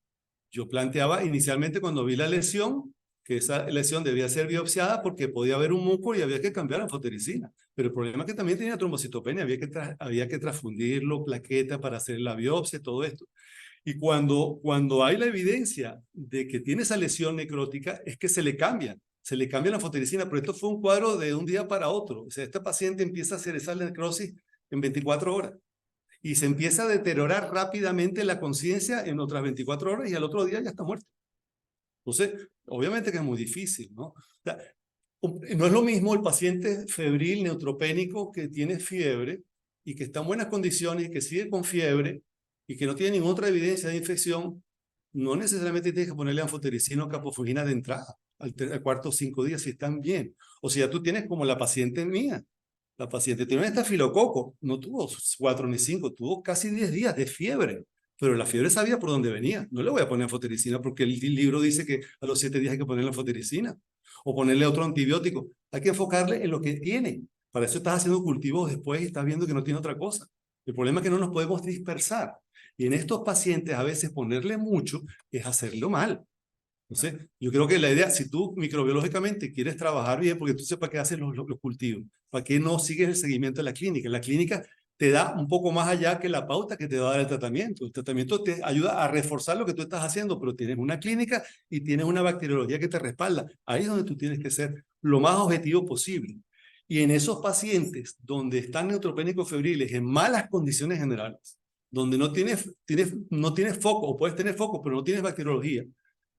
Yo planteaba inicialmente cuando vi la lesión, que esa lesión debía ser biopsiada porque podía haber un músculo y había que cambiar a anfotericina. Pero el problema es que también tenía trombocitopenia, había que transfundirlo, plaqueta para hacer la biopsia, todo esto. Y cuando hay la evidencia de que tiene esa lesión necrótica, es que se le cambia la anfotericina, pero esto fue un cuadro de un día para otro. O sea, este paciente empieza a hacer esa necrosis en 24 horas y se empieza a deteriorar rápidamente la conciencia en otras 24 horas y al otro día ya está muerto. Entonces, obviamente que es muy difícil, ¿no? O sea, no es lo mismo el paciente febril neutropénico que tiene fiebre y que está en buenas condiciones y que sigue con fiebre y que no tiene ninguna otra evidencia de infección. No necesariamente tienes que ponerle anfotericina o capofungina de entrada al cuarto 5 días si están bien. O sea, tú tienes como la paciente mía. La paciente tiene un estafilococo, no tuvo 4 ni 5, tuvo casi 10 días de fiebre. Pero la fiebre sabía por dónde venía. No le voy a poner anfotericina porque el libro dice que a los 7 días hay que ponerle anfotericina o ponerle otro antibiótico. Hay que enfocarle en lo que tiene. Para eso estás haciendo cultivos después y estás viendo que no tiene otra cosa. El problema es que no nos podemos dispersar. Y en estos pacientes a veces ponerle mucho es hacerlo mal. Entonces, yo creo que la idea, si tú microbiológicamente quieres trabajar bien, porque tú sepas qué hacen los cultivos, ¿para qué no sigues el seguimiento de la clínica? La clínica te da un poco más allá que la pauta que te va a dar el tratamiento. El tratamiento te ayuda a reforzar lo que tú estás haciendo, pero tienes una clínica y tienes una bacteriología que te respalda. Ahí es donde tú tienes que ser lo más objetivo posible. Y en esos pacientes donde están neutropénicos febriles en malas condiciones generales, donde no tienes foco, o puedes tener foco, pero no tienes bacteriología,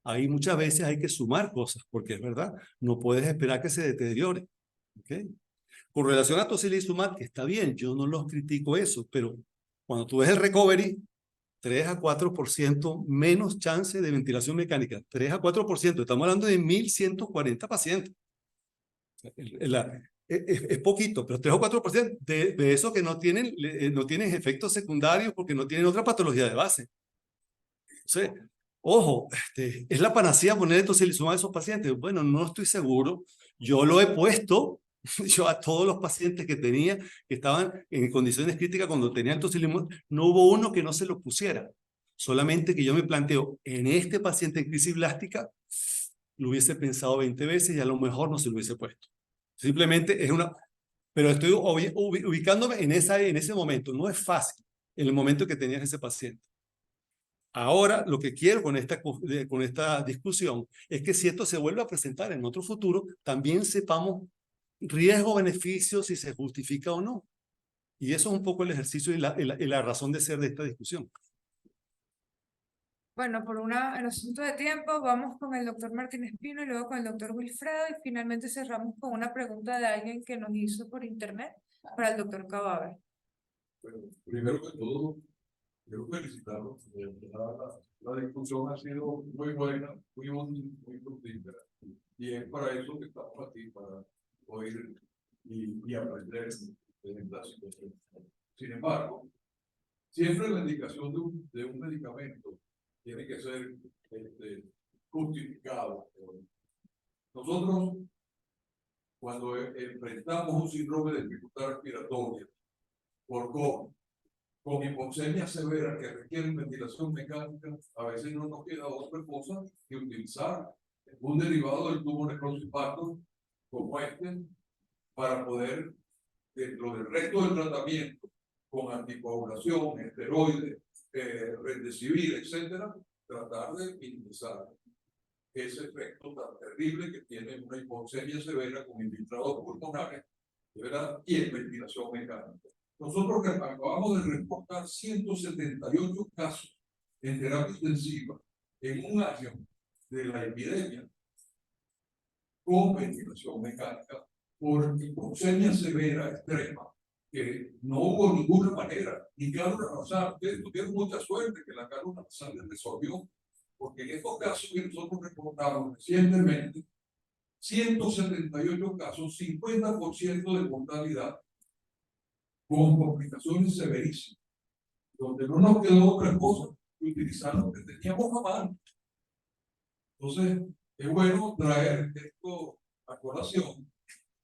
ahí muchas veces hay que sumar cosas, porque es verdad, no puedes esperar que se deteriore. ¿Okay? Con relación a tocilizumab, que está bien, yo no los critico eso, pero cuando tú ves el recovery, 3 a 4% menos chance de ventilación mecánica, 3 a 4%, estamos hablando de 1,140 pacientes. Es poquito, pero 3 o 4% de eso que no tienen efectos secundarios porque no tienen otra patología de base. Entonces, ojo, ¿es la panacea poner tocilizumab a esos pacientes? Bueno, no estoy seguro. Yo lo he puesto, yo a todos los pacientes que tenía, que estaban en condiciones críticas cuando tenían tocilizumab, no hubo uno que no se lo pusiera. Solamente que yo me planteo, en este paciente en crisis blástica, lo hubiese pensado 20 veces y a lo mejor no se lo hubiese puesto. Simplemente es una... Pero estoy ubicándome en ese momento. No es fácil en el momento que tenías ese paciente. Ahora, lo que quiero con esta discusión es que si esto se vuelve a presentar en otro futuro, también sepamos riesgo-beneficio, si se justifica o no. Y eso es un poco el ejercicio y la razón de ser de esta discusión. Bueno, en asunto de tiempo, vamos con el doctor Martín Espino y luego con el doctor Wilfredo y finalmente cerramos con una pregunta de alguien que nos hizo por internet para el doctor Cababe. Bueno, primero que todo, quiero felicitarlos. La discusión ha sido muy buena, muy fructífera. Y es para eso que estamos aquí, para oír y aprender de la situación. Sin embargo, siempre la indicación de un medicamento tiene que ser justificado. Nosotros, cuando enfrentamos un síndrome de dificultad respiratoria por COVID, con hipoxemia severa que requieren ventilación mecánica, a veces no nos queda otra cosa que utilizar un derivado del tubo necrosis factor como este para poder, dentro del resto del tratamiento, con anticoagulación, esteroides, remdesivir, etcétera, tratar de minimizar ese efecto tan terrible que tiene una hipoxemia severa con infiltrados pulmonares, ¿verdad? Y en ventilación mecánica. Nosotros acabamos de reportar 178 casos en terapia intensiva en un año de la epidemia con ventilación mecánica por hipoxemia severa extrema, que no hubo ninguna manera, ni cálula nasal. Ustedes tuvieron mucha suerte que la cálula nasal les resolvió, porque en estos casos que nosotros reportamos recientemente, 178 casos, 50% de mortalidad, con complicaciones severísimas, donde no nos quedó otra cosa que utilizar lo que teníamos a mano. Entonces, es bueno traer esto a colación,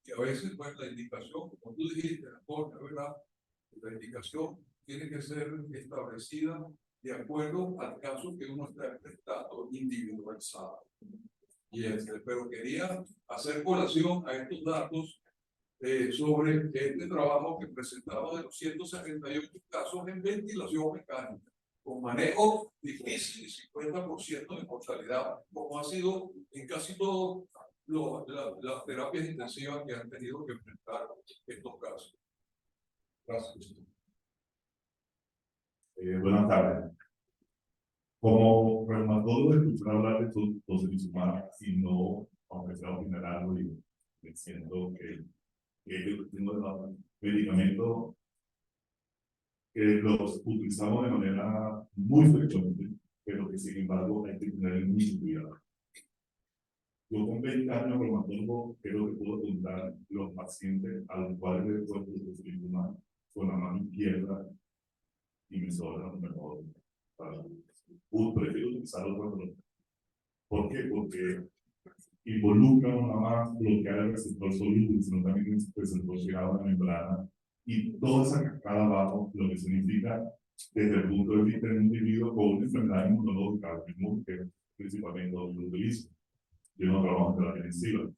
que a veces, pues, la indicación, como tú dijiste, ¿verdad? La indicación tiene que ser establecida de acuerdo al caso que uno está enfrentando, individualizado. Pero quería hacer colación a estos datos sobre este trabajo que presentaba de los 178 casos en ventilación mecánica, con manejo difícil y 50% de mortalidad, como ha sido en casi todas las terapias intensivas que han tenido que enfrentar estos casos. Gracias. Buenas tardes. Como reumatólogo, escuché hablar de tocilizumab y no, aunque sea general, y me siento que yo tengo medicamentos que los utilizamos de manera muy frecuente, pero que sin embargo hay que tener mucho cuidado. Yo con 20 años reumatólogo creo que puedo contar los pacientes a los cuales he puesto tocilizumab con la mano izquierda y me sobra mejor. Prefiero utilizar otro. ¿Por qué? Porque involucra no nada más bloquear el receptor soluble, sino también el receptor llegado a la membrana y toda esa cascada abajo, lo que significa desde el punto de vista de un individuo con una enfermedad inmunológica, que principalmente lo utilizo. Yo no trabajo en terapia intensiva.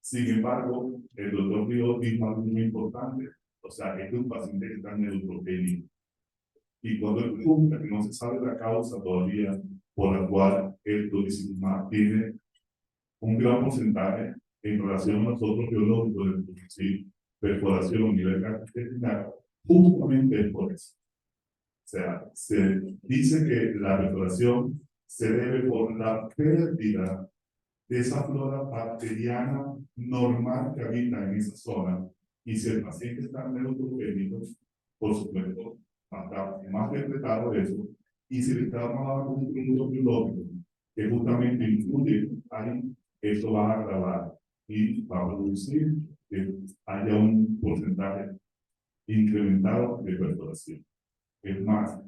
Sin embargo, el doctor Río dijo algo muy importante, o sea, este es un paciente que está neutropénico. Y cuando él pregunta que no se sabe la causa todavía por la cual el tocilizumab tiene un gran porcentaje en relación a los otros biológicos de producir perforación a nivel gastrointestinal, justamente es por eso. O sea, se dice que la perforación se debe por la pérdida de esa flora bacteriana normal que habita en esa zona, y si el paciente está neutropénico, por supuesto, está más respetado de eso, y si le estamos dando un producto biológico que justamente influye ahí, eso va a agravar y va a producir que haya un porcentaje incrementado de perforación. Es más,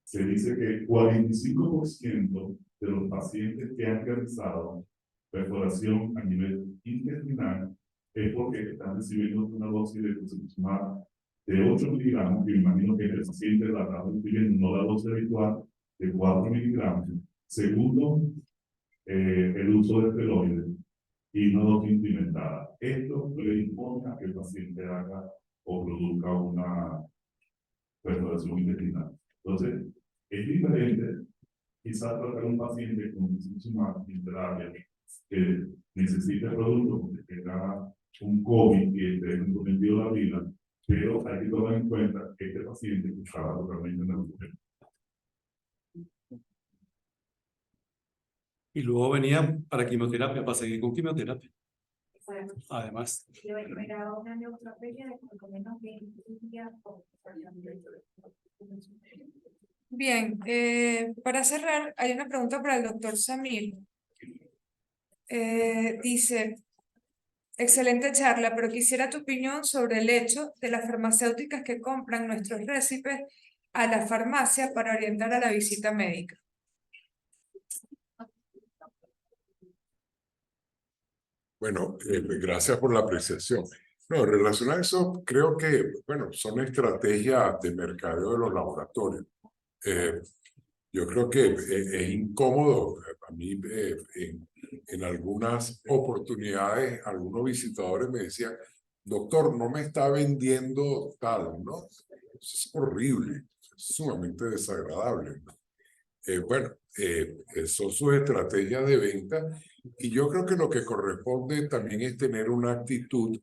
se dice que 45% de los pacientes que han realizado perforación a nivel intestinal es porque están recibiendo una dosis de tocilizumab de 8 miligramos, que me imagino que el paciente la está recibiendo no la dosis habitual de 4 miligramos. Segundo, el uso de esteroides y no dosis implementada. Esto le impone a que el paciente haga o produzca una perforación intestinal. Entonces, es diferente quizás tratar a un paciente con tocilizumab en terapia que necesita el producto porque tenga un COVID y esté comprometido la vida, pero hay que tomar en cuenta que este paciente estaba totalmente en la mujer. Y luego venía para quimioterapia, para seguir con quimioterapia. Además. Bien, para cerrar, hay una pregunta para el doctor Samir. Dice, excelente charla, pero quisiera tu opinión sobre el hecho de las farmacéuticas que compran nuestros récipes a la farmacia para orientar a la visita médica. Bueno, gracias por la apreciación. No, en relación a eso, creo que, bueno, son estrategias de mercadeo de los laboratorios. Yo creo que es incómodo. A mí, en algunas oportunidades, algunos visitadores me decían, doctor, no me está vendiendo tal, ¿no? Eso es horrible, es sumamente desagradable, ¿no? Bueno, son sus estrategias de venta y yo creo que lo que corresponde también es tener una actitud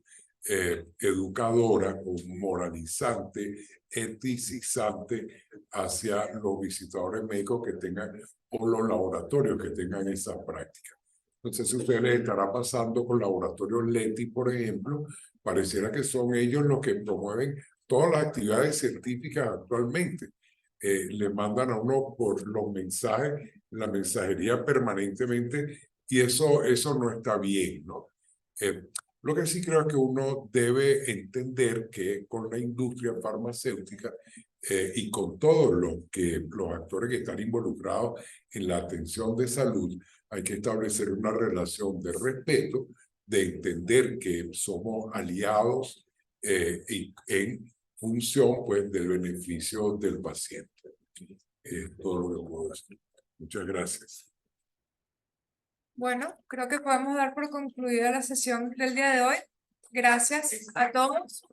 educadora, o moralizante, eticizante hacia los visitadores médicos que tengan o los laboratorios que tengan esas prácticas. Entonces, si ustedes les estará pasando con laboratorios Leti, por ejemplo, pareciera que son ellos los que promueven todas las actividades científicas actualmente. Le mandan a uno por los mensajes, la mensajería permanentemente, y eso no está bien, ¿no? Lo que sí creo es que uno debe entender que con la industria farmacéutica y con todos los actores que están involucrados en la atención de salud, hay que establecer una relación de respeto, de entender que somos aliados en función pues del beneficio del paciente. Todo lo que puedo decir. Muchas gracias. Bueno, creo que podemos dar por concluida la sesión del día de hoy. Gracias a todos.